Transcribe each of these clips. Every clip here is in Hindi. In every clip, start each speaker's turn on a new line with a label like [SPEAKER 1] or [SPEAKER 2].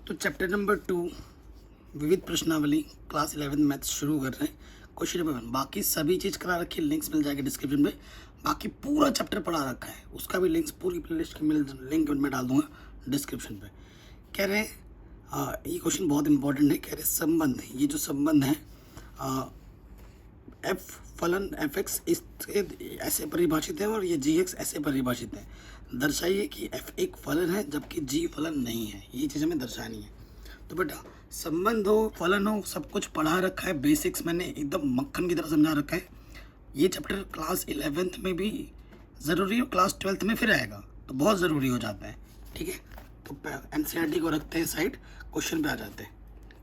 [SPEAKER 1] तो चैप्टर नंबर 2 विविध प्रश्नावली क्लास 11 मैथ्स शुरू कर रहे हैं। क्वेश्चन नंबर 1, बाकी सभी चीज़ करा रखी है, लिंक्स मिल जाएगा डिस्क्रिप्शन में। बाकी पूरा चैप्टर पढ़ा रखा है, उसका भी लिंक्स पूरी प्लेलिस्ट की लिंक मैं डाल दूंगा डिस्क्रिप्शन पे। कह रहे हैं ये क्वेश्चन बहुत इंपॉर्टेंट है। कह रहे संबंध, ये जो संबंध है एफ फलन एफ एक्स ऐसे परिभाषित है और ये जी एक्स ऐसे परिभाषित है। दर्शाइए कि एफ एक फलन है जबकि जी फलन नहीं है। ये चीज़ हमें दर्शानी है। तो बेटा संबंध हो फलन हो सब कुछ पढ़ा रखा है, बेसिक्स मैंने एकदम मक्खन की तरह समझा रखा है। ये चैप्टर क्लास 11th में भी ज़रूरी है, क्लास 12th में फिर आएगा तो बहुत ज़रूरी हो जाता है। ठीक है, तो एनसीईआरटी को रखते हैं साइड, क्वेश्चन पे आ जाते हैं।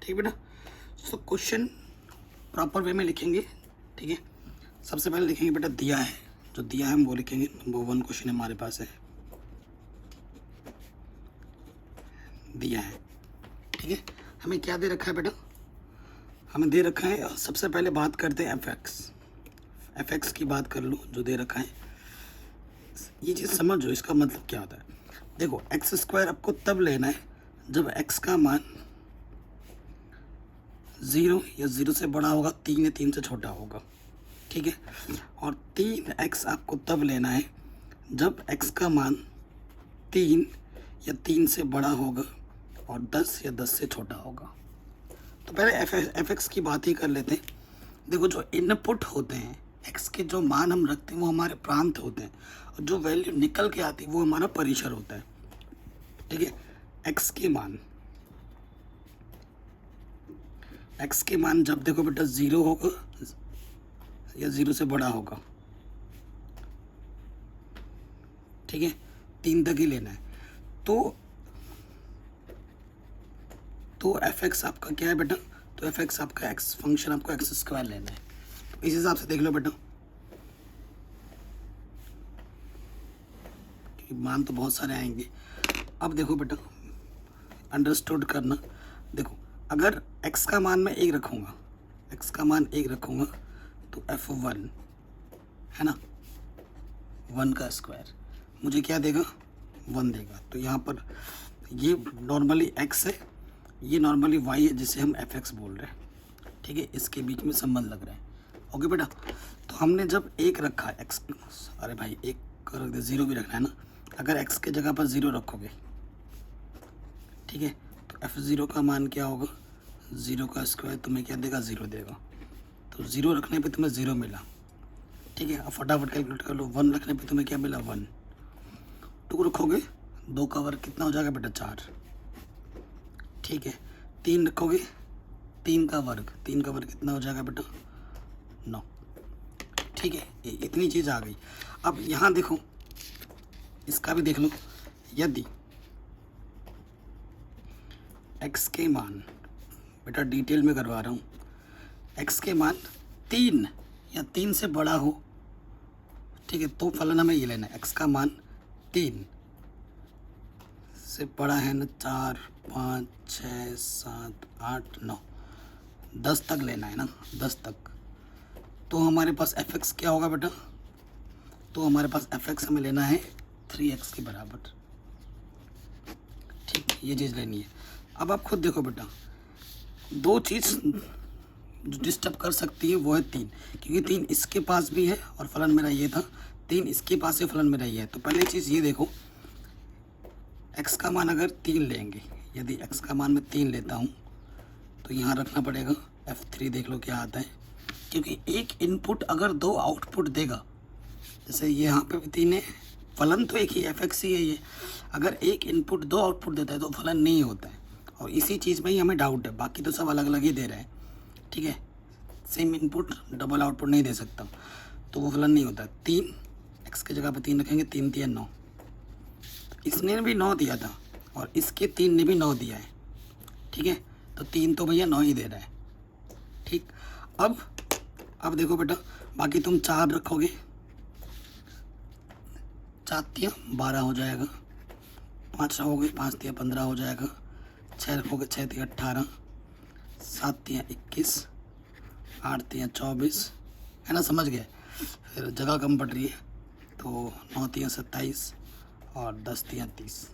[SPEAKER 1] ठीक बेटा, सो क्वेश्चन प्रॉपर वे में लिखेंगे। ठीक है, सबसे पहले लिखेंगे बेटा दिया है, जो दिया है हम वो लिखेंगे। नंबर 1 क्वेश्चन हमारे पास है, दिया है। ठीक है, हमें क्या दे रखा है बेटा, हमें दे रखा है, सबसे पहले बात करते हैं एफ एक्स की बात कर लो जो दे रखा है। ये चीज़ समझो, इसका मतलब क्या होता है। देखो एक्स स्क्वायर आपको तब लेना है जब एक्स का मान 0 या 0 से बड़ा होगा, 3 या 3 से छोटा होगा। ठीक है, और 3x आपको तब लेना है जब x का मान 3 या 3 से बड़ा होगा और 10 या 10 से छोटा होगा। तो पहले एफ एक्स की बात ही कर लेते हैं। देखो जो इनपुट होते हैं x के, जो मान हम रखते हैं वो हमारे प्रांत होते हैं, और जो वैल्यू निकल के आती है वो हमारा परिसर होता है। ठीक है, x के मान जब देखो बेटा 0 होगा या 0 से बड़ा होगा, ठीक है, 3 तक ही लेना है। तो एफ एक्स आपका क्या है बेटा, तो एफ एक्स आपका एक्स फंक्शन आपको एक्स स्क्वायर लेना है। तो इस हिसाब से देख लो बेटा, मान तो बहुत सारे आएंगे। अब देखो बेटा अंडरस्टूड करना। देखो अगर x का मान मैं 1 रखूँगा, x का मान 1 रखूँगा तो f1 है ना, 1 का स्क्वायर मुझे क्या देगा, 1 देगा। तो यहाँ पर ये नॉर्मली x है, ये नॉर्मली y है जिसे हम fx बोल रहे हैं। ठीक है, इसके बीच में संबंध लग रहा है। ओके बेटा, तो हमने जब 1 रखा है x, अरे भाई 1 रख दे, 0 भी रखना है ना। अगर x के जगह पर 0 रखोगे, ठीक है, तो f0 का मान क्या होगा, 0 का स्क्वायर तुम्हें क्या देगा, 0 देगा। तो 0 रखने पे तुम्हें 0 मिला। ठीक है, अब फटाफट कैलकुलेट कर लो, 1 रखने पे तुम्हें क्या मिला, 1। 2 रखोगे, 2 का वर्ग कितना हो जाएगा बेटा, 4। ठीक है, 3 रखोगे, 3 का वर्ग कितना हो जाएगा बेटा, 9। ठीक है, इतनी चीज़ आ गई। अब यहाँ देखो, इसका भी देख लो, यदि x के मान, बेटा डिटेल में करवा रहा हूँ, x के मान 3 या 3 से बड़ा हो, ठीक है, तो फलन हमें ये लेना है, x का मान 3 से बड़ा है ना, 4, 5, 6, 7, 8, 9, 10 तक लेना है ना, 10 तक। तो हमारे पास एफ एक्स क्या होगा बेटा, तो हमारे पास एफ एक्स हमें लेना है 3x के बराबर। ठीक, ये चीज़ लेनी है। अब आप खुद देखो बेटा, 2 चीज़ जो डिस्टर्ब कर सकती है वो है 3, क्योंकि 3 इसके पास भी है और फलन मेरा ये था, 3 इसके पास है, फलन मेरा ये है। तो पहले चीज़ ये देखो, x का मान अगर 3 लेंगे, यदि x का मान मैं 3 लेता हूँ तो यहाँ रखना पड़ेगा f3। देख लो क्या आता है, क्योंकि एक इनपुट अगर 2 आउटपुट देगा, जैसे ये यहाँ पे भी 3 है, फलन तो एक ही एफ एक्स ही है ये। अगर एक इनपुट 2 आउटपुट देता है तो फलन नहीं होता है, और इसी चीज़ में ही हमें डाउट है, बाकी तो सब अलग अलग ही दे रहे हैं। ठीक है, सेम इनपुट डबल आउटपुट नहीं दे सकता, तो वो फलन नहीं होता। 3 एक्स की जगह पर 3 रखेंगे, 3 3 9, इसने भी 9 दिया था और इसके 3 ने भी 9 दिया है। ठीक है, तो 3 तो भैया 9 ही दे रहा है। ठीक, अब देखो बेटा, बाकी तुम 4 रखोगे, 4 तिया 12 हो जाएगा, 5 रखोगे, 5 तिया 15 हो जाएगा, 6 रखोगे, 6 तिया 18, 7 तिया 21, 8 तिया 24, है ना, समझ गए। फिर जगह कम पड़ रही है तो 9 तिया 27 और 10 तिया 30।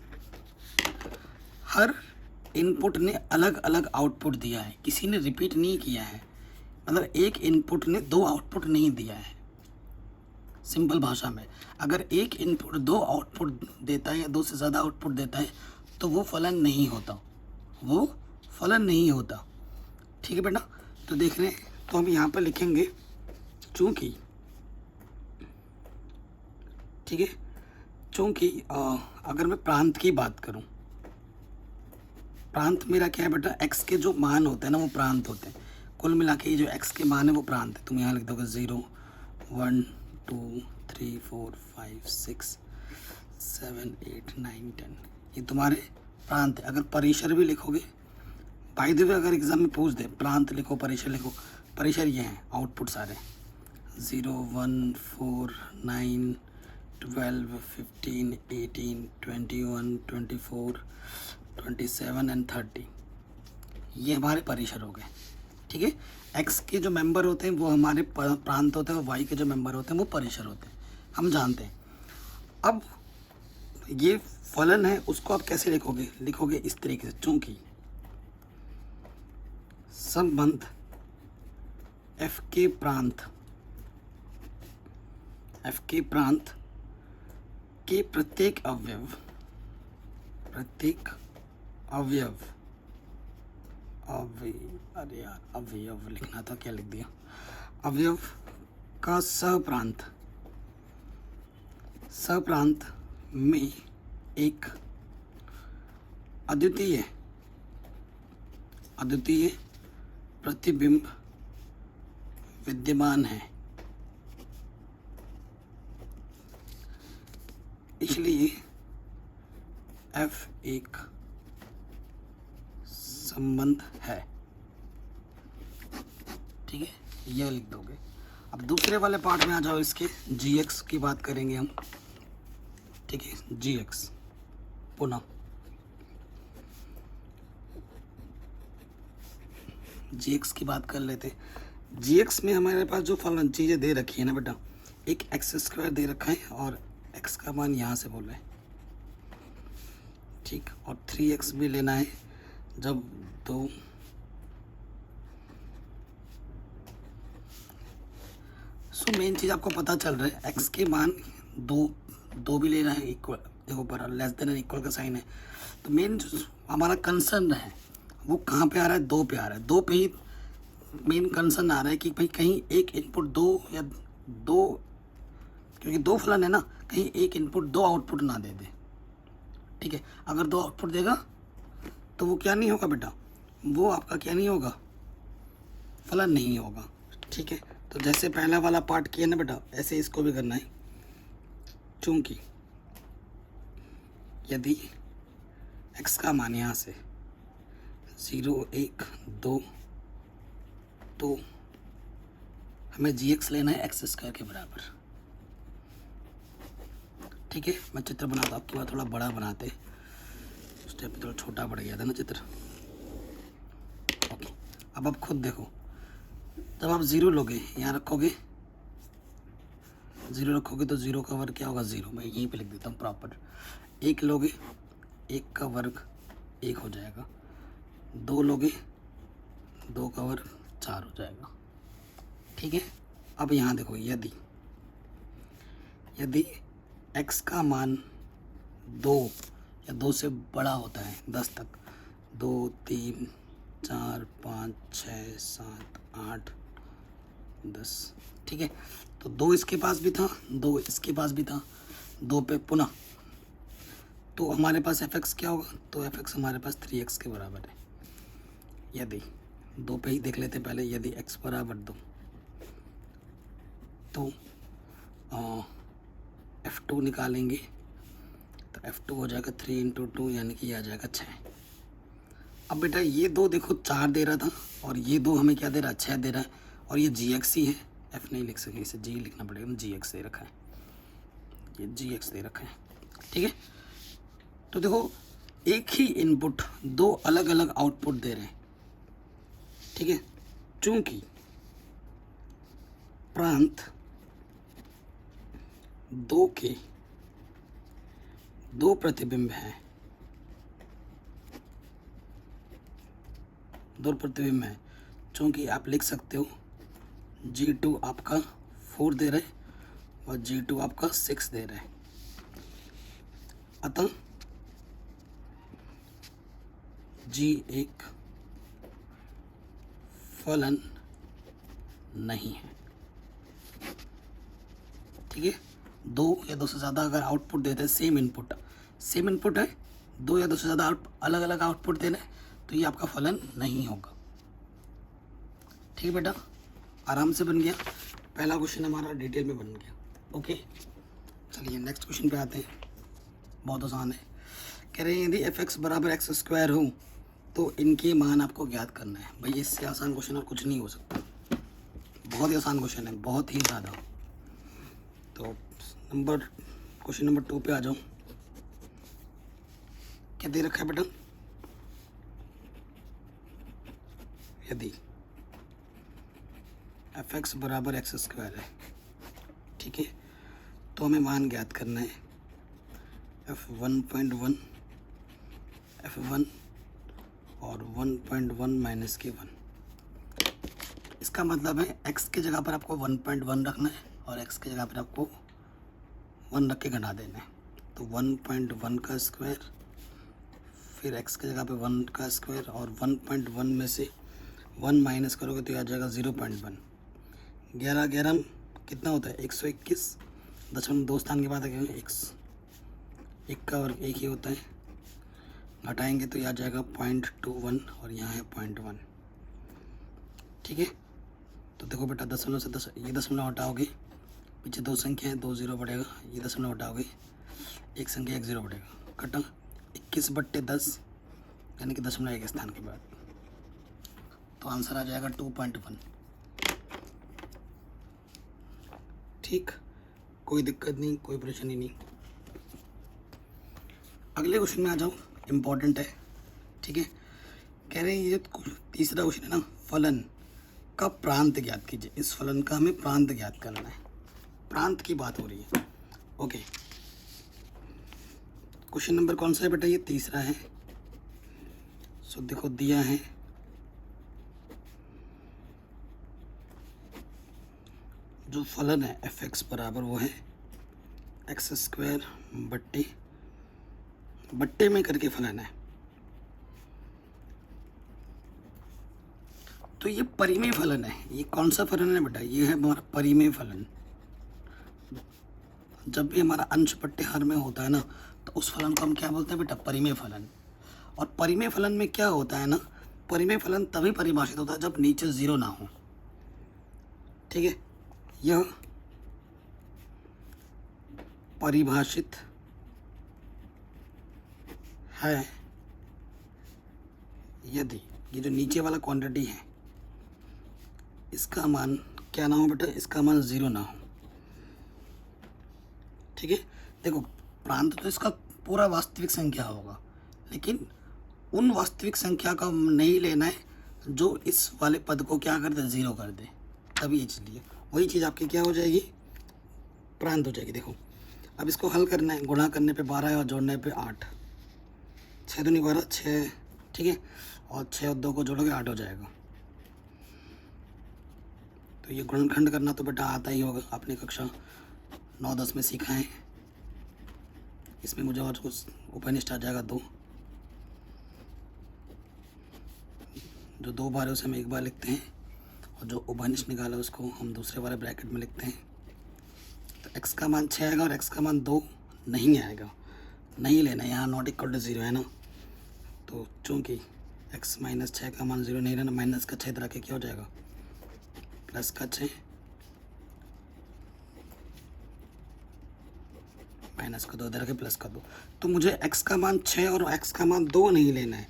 [SPEAKER 1] हर इनपुट ने अलग अलग आउटपुट दिया है, किसी ने रिपीट नहीं किया है, मतलब एक इनपुट ने दो आउटपुट नहीं दिया है। सिंपल भाषा में अगर एक इनपुट दो आउटपुट देता है या दो से ज़्यादा आउटपुट देता है तो वो फलन नहीं होता, वो फलन नहीं होता। ठीक है बेटा, तो देख रहे हैं, तो हम यहाँ पर लिखेंगे चूँकि, ठीक है, चूँकि अगर मैं प्रांत की बात करूँ, प्रांत मेरा क्या है बेटा, x के जो मान होते हैं ना वो प्रांत होते हैं। कुल मिला के ये जो x के मान है वो प्रांत है। तुम यहाँ लिख दोगे 0 1 2 3 4 5 6 7 8 9 10, ये तुम्हारे प्रांत है। अगर परिसर भी लिखोगे, बाय द वे अगर एग्जाम में पूछ दे प्रांत लिखो परिसर लिखो, परिसर ये हैं आउटपुट सारे 0 1 4 9 12 15 18 21 24 27 एंड 30, ये हमारे परिसर हो गए। ठीक है, x के जो मेंबर होते हैं वो हमारे प्रांत होते हैं और y के जो मेंबर होते हैं वो परिसर होते हैं, हम जानते हैं। अब ये फलन है, उसको आप कैसे लिखोगे, लिखोगे इस तरीके से, चूंकि संबंध f के प्रांत के प्रत्येक अवयव लिखना था, क्या लिख दिया, अवयव का सप्रांत में एक अद्वितीय प्रतिबिंब विद्यमान है, इसलिए f एक संबंध है। ठीक है, यह लिख दोगे। अब दूसरे वाले पार्ट में आ जाओ, इसके gx की बात करेंगे हम। ठीक है, gx पुनः gx की बात कर लेते। gx में हमारे पास जो फलन चीज़ें दे रखी है ना बेटा, एक x² दे रखा है और x का मान यहाँ से बोल रहे हैं, ठीक, और 3x भी लेना है जब दो मेन चीज़ आपको पता चल रहा है, x के मान दो भी लेना है, इक्वल, देखो ऊपर लेस देन एंड इक्वल का साइन है, तो मेन जो हमारा कंसर्न है वो कहाँ पे आ रहा है, दो पे आ रहा है। दो पे ही मेन कंसर्न आ रहा है कि भाई कहीं एक इनपुट दो या दो, क्योंकि दो फलन है ना, कहीं एक इनपुट दो आउटपुट ना दे दे। ठीक है, अगर दो आउटपुट देगा तो वो क्या नहीं होगा बेटा, वो आपका क्या नहीं होगा, फलन नहीं होगा। ठीक है, तो जैसे पहला वाला पार्ट किया ना बेटा, ऐसे इसको भी करना है। चूंकि यदि x का मान यहाँ से 0 1 2, तो हमें gx लेना है x² के बराबर। ठीक है, मैं चित्र बनाता हूँ, आपकी बात थोड़ा बड़ा बनाते, स्टेप पे थोड़ा छोटा पड़ गया था ना चित्र। ओके, अब आप खुद देखो, जब आप 0 लोगे, यहाँ रखोगे 0 रखोगे तो 0 का वर्ग क्या होगा, 0, मैं यहीं पे लिख देता हूँ प्रॉपर। 1 लोगे, 1 का वर्ग 1 हो जाएगा, 2 लोगे, 2 का वर्ग 4 हो जाएगा। ठीक है, अब यहाँ देखो, यदि x का मान 2 या 2 से बड़ा होता है 10 तक, 2 3 4 5 6 7 8 10, ठीक है, तो 2 इसके पास भी था, 2 इसके पास भी था, 2 पे पुनः, तो हमारे पास fx क्या होगा, तो fx हमारे पास 3x के बराबर है। यदि 2 पे ही देख लेते पहले, यदि x बराबर 2, तो f2 निकालेंगे, तो f2 हो जाएगा 3 × 2 यानी कि आ जाएगा 6। अब बेटा ये 2 देखो 4 दे रहा था और ये 2 हमें क्या दे रहा है, 6 दे रहा है, और ये gx ही है, f नहीं लिख सके, इसे g लिखना पड़ेगा, gx दे रखा है, ये gx दे रखा है। ठीक है, तो देखो एक ही इनपुट दो अलग अलग आउटपुट दे रहे हैं। ठीक है, चूंकि प्रांत 2 के 2 प्रतिबिंब हैं, दो प्रतिबिंब हैं, चूँकि आप लिख सकते हो G2 आपका 4 दे रहे और G2 आपका 6 दे रहे, अतः G एक फलन नहीं है। ठीक है, दो या दो से ज़्यादा अगर आउटपुट देते हैं, सेम इनपुट है, दो या दो से ज़्यादा अलग अलग आउटपुट दे रहे हैं, तो ये आपका फलन नहीं होगा। ठीक है बेटा, आराम से बन गया, पहला क्वेश्चन हमारा डिटेल में बन गया। ओके, चलिए नेक्स्ट क्वेश्चन पे आते हैं, बहुत आसान है। कह रहे हैं यदि f(x) बराबर x² हो तो इनके मान आपको ज्ञात करना है। भाई इससे आसान क्वेश्चन और कुछ नहीं हो सकता, बहुत ही आसान क्वेश्चन है, बहुत ही ज़्यादा। तो क्वेश्चन नंबर 2 पे आ जाओ। क्या दे रखा है बेटा? यदि f(x) बराबर x² है, ठीक है, तो हमें मान ज्ञात करना है f(1.1), f(1) और 1.1 माइनस के 1। इसका मतलब है x की जगह पर आपको 1.1 रखना है और x की जगह पर आपको 1 रख के घटा देना है। तो 1.1 का स्क्वायर, फिर x की जगह पे 1 का स्क्वायर, और 1.1 में से 1 माइनस करोगे तो आ जाएगा 0.1। 11 कितना होता है? 121.2 स्थान के बाद x, एक का वर्ग एक ही होता है, घटाएंगे तो यह आ जाएगा 0.21 और यहाँ है 0.1। ठीक है, तो देखो बेटा दशमलव से ये दशमलव हटाओगे, पीछे दो संख्या है, 2 0 बढ़ेगा, ये दशमलव हटाओगे, एक संख्या 1 0 बढ़ेगा, कटा 21/10 यानी कि दशमलव एक स्थान के बाद, तो आंसर आ जाएगा 2.1। ठीक, कोई दिक्कत नहीं, कोई परेशानी नहीं। अगले क्वेश्चन में आ जाओ, इम्पोर्टेंट है। ठीक है, कह रहे हैं ये तीसरा क्वेश्चन है ना, फलन का प्रांत ज्ञात कीजिए। इस फलन का हमें प्रांत ज्ञात करना है, प्रांत की बात हो रही है। ओके, क्वेश्चन नंबर कौन सा है बेटा? ये तीसरा है। सो देखो दिया है जो फलन है f(x) बराबर वो है x² बट्टे में करके फलन है। तो ये परिमेय फलन है। ये कौन सा फलन है बेटा? ये है हमारा परिमेय फलन। जब भी हमारा अंश बट्टे हर में होता है ना, तो उस फलन को हम क्या बोलते हैं बेटा? परिमेय फलन। और परिमेय फलन में क्या होता है ना, परिमेय फलन तभी परिभाषित होता है जब नीचे 0 ना हो। ठीक है, यह परिभाषित है यदि ये जो नीचे वाला क्वांटिटी है इसका मान क्या ना हो बेटा? इसका मान 0 ना हो। ठीक है, देखो प्रांत तो इसका पूरा वास्तविक संख्या होगा, लेकिन उन वास्तविक संख्या का नहीं लेना है जो इस वाले पद को क्या कर दे? 0 कर दे, तभी इसलिए वही चीज़ आपकी क्या हो जाएगी? प्रांत हो जाएगी। देखो अब इसको हल करना है, गुणा करने पे 12 है और जोड़ने पे 8, 6 दूनी 12, 6। ठीक है, और 6 और 2 को जोड़ोगे 8 हो जाएगा। तो ये गुणनखंड करना तो बेटा आता ही होगा, आपने कक्षा 9-10 में सीखा है। इसमें मुझे और कुछ उपनिष्ठ आ जाएगा 2, जो 2 बार है उसे हम 1 बार लिखते हैं, और जो उपनिष्ठ निकाला उसको हम दूसरे वाले ब्रैकेट में लिखते हैं। तो x का मान 6 आएगा और x का मान 2 नहीं आएगा, नहीं लेना, यहाँ नॉट इक्वल टू 0 है ना। तो चूँकि x माइनस 6 का मान 0 नहीं रहना, माइनस का 6 तरह के क्या हो जाएगा? प्लस का 6, माइनस का 2 इधर के प्लस का 2। तो मुझे x का मान 6 और x का मान 2 नहीं लेना है।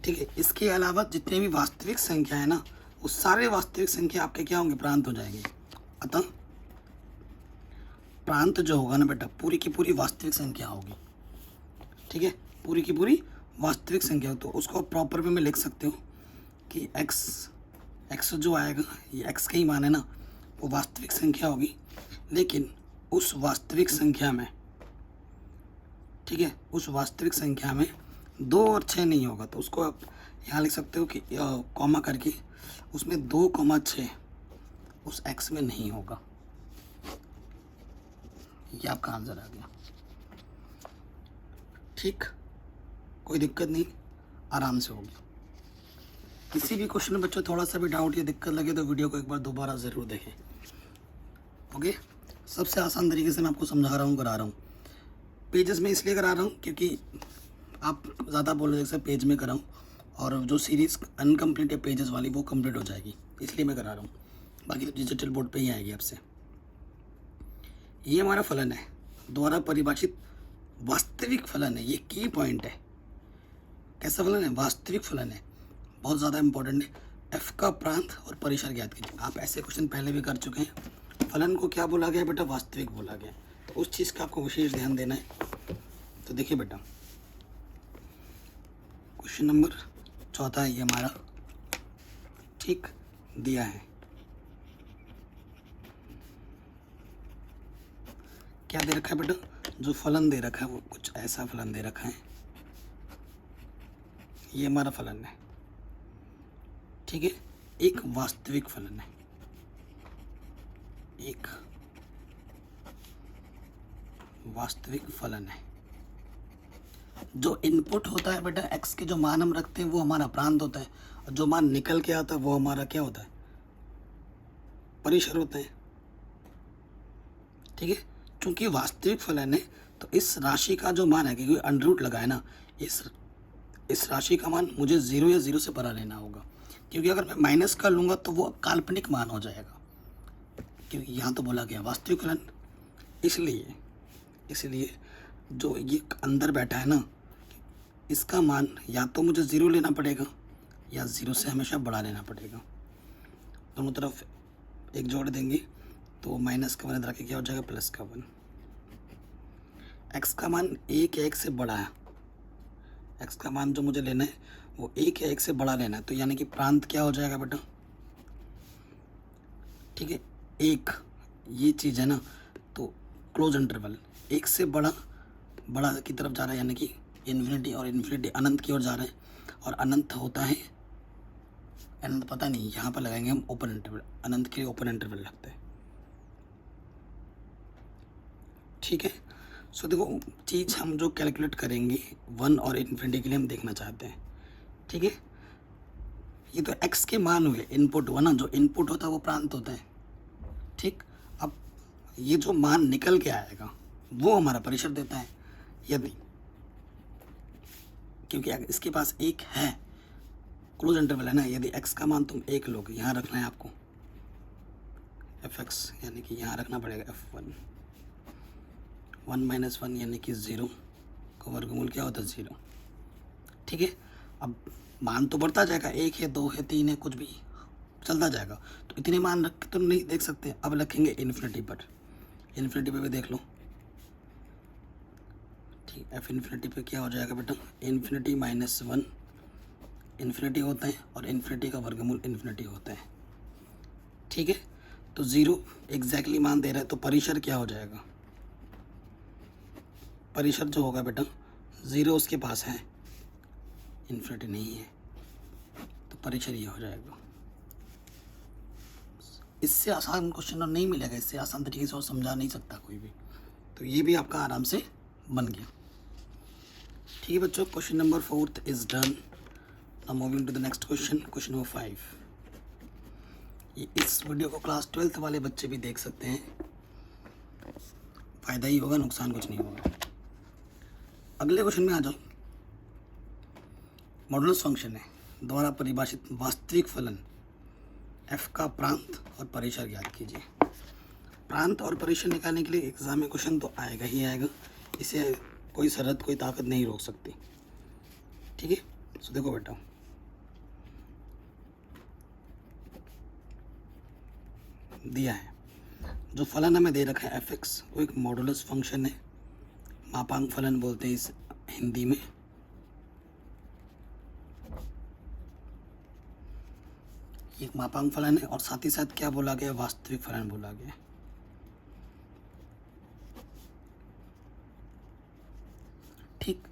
[SPEAKER 1] ठीक है, इसके अलावा जितने भी वास्तविक संख्या है ना, वो सारे वास्तविक संख्या आपके क्या होंगे? प्रांत हो जाएंगे। अतः प्रांत जो होगा ना बेटा, पूरी की पूरी वास्तविक संख्या होगी। ठीक है, पूरी की पूरी वास्तविक संख्या हो, तो उसको प्रॉपर वे में लिख सकते हो कि x जो आएगा ये x का ही मान है ना, वो वास्तविक संख्या होगी, लेकिन उस वास्तविक संख्या में, ठीक है, उस वास्तविक संख्या में 2 और 6 नहीं होगा, तो उसको आप यहाँ लिख सकते हो कि कॉमा करके उसमें 2,6 उस x में नहीं होगा। ये आपका आंसर आ गया। ठीक, कोई दिक्कत नहीं, आराम से हो गया। किसी भी क्वेश्चन में बच्चों थोड़ा सा भी डाउट या दिक्कत लगे तो वीडियो को एक बार दोबारा ज़रूर देखें। ओके, सबसे आसान तरीके से मैं आपको समझा रहा हूँ, करा रहा हूँ। पेजेस में इसलिए करा रहा हूँ क्योंकि आप ज़्यादा बोल रहे जैसे पेज में कराऊँ, और जो सीरीज़ अनकम्प्लीट है पेजेस वाली वो कंप्लीट हो जाएगी, इसलिए मैं करा रहा हूँ। बाकी तो डिजिटल बोर्ड पे ही आएगी आपसे। ये हमारा फलन है, द्वारा परिभाषित वास्तविक फलन है। ये की पॉइंट है। कैसा फलन है? वास्तविक फलन है, बहुत ज़्यादा इंपॉर्टेंट है। एफ का प्रांत और परिसर ज्ञात कीजिए। आप ऐसे क्वेश्चन पहले भी कर चुके हैं। फलन को क्या बोला गया बेटा? वास्तविक बोला गया। तो उस चीज़ का आपको विशेष ध्यान देना है। तो देखिए बेटा, क्वेश्चन नंबर 4 है ये हमारा, ठीक दिया है। क्या दे रखा है बेटा? जो फलन दे रखा है वो कुछ ऐसा फलन दे रखा है। ये हमारा फलन है, ठीक है, एक वास्तविक फलन है, एक वास्तविक फलन है। जो इनपुट होता है बेटा x के, जो मान हम रखते हैं वो हमारा प्रांत होता है, और जो मान निकल के आता है वो हमारा क्या होता है? परिसर होता है, ठीक है। चूंकि वास्तविक फलन है तो इस राशि का जो मान है, क्योंकि अंडर रूट लगा है ना, इस राशि का मान मुझे 0 या 0 से बड़ा लेना होगा, क्योंकि अगर मैं माइनस कर लूँगा तो वो काल्पनिक मान हो जाएगा, क्योंकि यहाँ तो बोला गया वास्तविक फलन। इसलिए जो ये अंदर बैठा है ना, इसका मान या तो मुझे 0 लेना पड़ेगा या 0 से हमेशा बड़ा लेना पड़ेगा। दोनों तरफ एक जोड़ देंगे तो माइनस का 1 रख के क्या हो जाएगा? प्लस का 1। एक्स का मान 1 या 1 से बड़ा है। एक्स का मान जो मुझे लेना है वो 1 या 1 से बड़ा लेना है, तो यानी कि प्रांत क्या हो जाएगा बेटा? ठीक है, एक ये चीज़ है ना, तो क्लोज इंटरवल 1 से बड़ा की तरफ जा रहा है, यानी कि इन्फिनिटी, और इन्फिनिटी अनंत की ओर जा रहा है, और अनंत होता है, अनंत पता नहीं, यहाँ पर लगाएंगे हम ओपन इंटरवल, अनंत के लिए ओपन इंटरवल लगता है, ठीक है। सो देखो, चीज़ हम जो कैलकुलेट करेंगे 1 और इन्फिनिटी के लिए हम देखना चाहते हैं, ठीक है। ये तो x के मान हुए, इनपुट हुआ ना, जो इनपुट होता है वो प्रांत होता है, ठीक। अब ये जो मान निकल के आएगा वो हमारा परिसर देता है, यदि, क्योंकि इसके पास एक है, क्लोज इंटरवल है ना, यदि x का मान तुम 1 लोगे, यहाँ रखना है आपको fx, यानी कि यहाँ रखना पड़ेगा f1, 1 - 1 यानी कि 0 का वर्गमूल क्या होता है? 0, ठीक है। अब मान तो बढ़ता जाएगा, 1 है, 2 है, 3 है, कुछ भी चलता जाएगा, तो इतने मान रख के तो नहीं देख सकते। अब रखेंगे इन्फिनिटी पर, इन्फिनिटी पे भी देख लो, ठीक। एफ इन्फिनिटी पे क्या हो जाएगा बेटा? इन्फिनिटी -1 इन्फिनिटी होता है, और इन्फिनिटी का वर्गमूल इन्फिनिटी होता है, ठीक है। तो 0 एग्जैक्टली मान दे रहा है, तो परिसर क्या हो जाएगा? परिसर जो होगा बेटा 0 उसके पास है, इन्फिनिटी नहीं है, तो परिसर ये हो जाएगा। इससे आसान क्वेश्चन नहीं मिलेगा, इससे आसान तरीके से और समझा नहीं सकता कोई भी। तो ये भी आपका आराम से बन गया, ठीक है बच्चों। Question number 4 is done. Now moving to the next question, question number 5। ये इस वीडियो को क्लास 12th वाले बच्चे भी देख सकते हैं, फ़ायदा ही होगा, नुकसान कुछ नहीं होगा। अगले क्वेश्चन में आ जाओ। मॉडुलस फंक्शन है, द्वारा परिभाषित वास्तविक फलन f का प्रांत और परिसर ज्ञात कीजिए। प्रांत और परिसर निकालने के लिए एग्जाम में क्वेश्चन तो आएगा ही आएगा, इसे कोई शरत, कोई ताकत नहीं रोक सकती, ठीक है। सो देखो बेटा, दिया है जो फलन हमें दे रखा है fx, वो एक मॉडुलस फंक्शन है, मापांक फलन बोलते हैं इस हिंदी में। एक मापांक फलन है, और साथ ही साथ क्या बोला गया? वास्तविक फलन बोला गया, ठीक।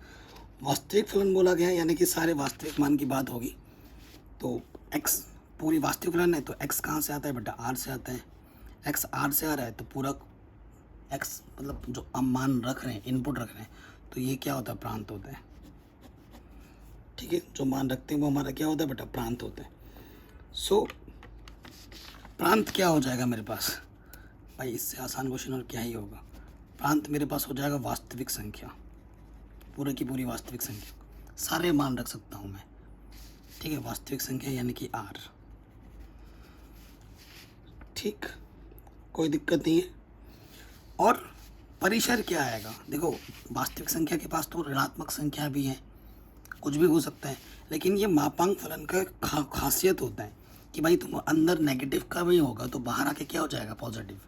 [SPEAKER 1] वास्तविक फलन बोला गया है, यानी कि सारे वास्तविक मान की बात होगी। तो x पूरी वास्तविक फलन है, तो x कहाँ से आता है बेटा, r से आता है। x r से आ रहा है तो पूरा x मतलब जो हम मान रख रहे हैं, इनपुट रख रहे हैं, तो ये क्या होता है, प्रांत होता है। ठीक है, जो मान रखते हैं वो हमारा क्या होता है बेटा, प्रांत होता है। सो प्रांत क्या हो जाएगा मेरे पास भाई, इससे आसान क्वेश्चन और क्या ही होगा। प्रांत मेरे पास हो जाएगा वास्तविक संख्या, पूरे की पूरी वास्तविक संख्या, सारे मान रख सकता हूँ मैं। ठीक है, वास्तविक संख्या यानी कि r। ठीक, कोई दिक्कत नहीं है। और परिसर क्या आएगा, देखो वास्तविक संख्या के पास तो ऋणात्मक संख्या भी है, कुछ भी हो सकता है, लेकिन ये मापांक फलन का खासियत होता है कि भाई तुम अंदर नेगेटिव का भी होगा तो बाहर आके क्या हो जाएगा, पॉजिटिव।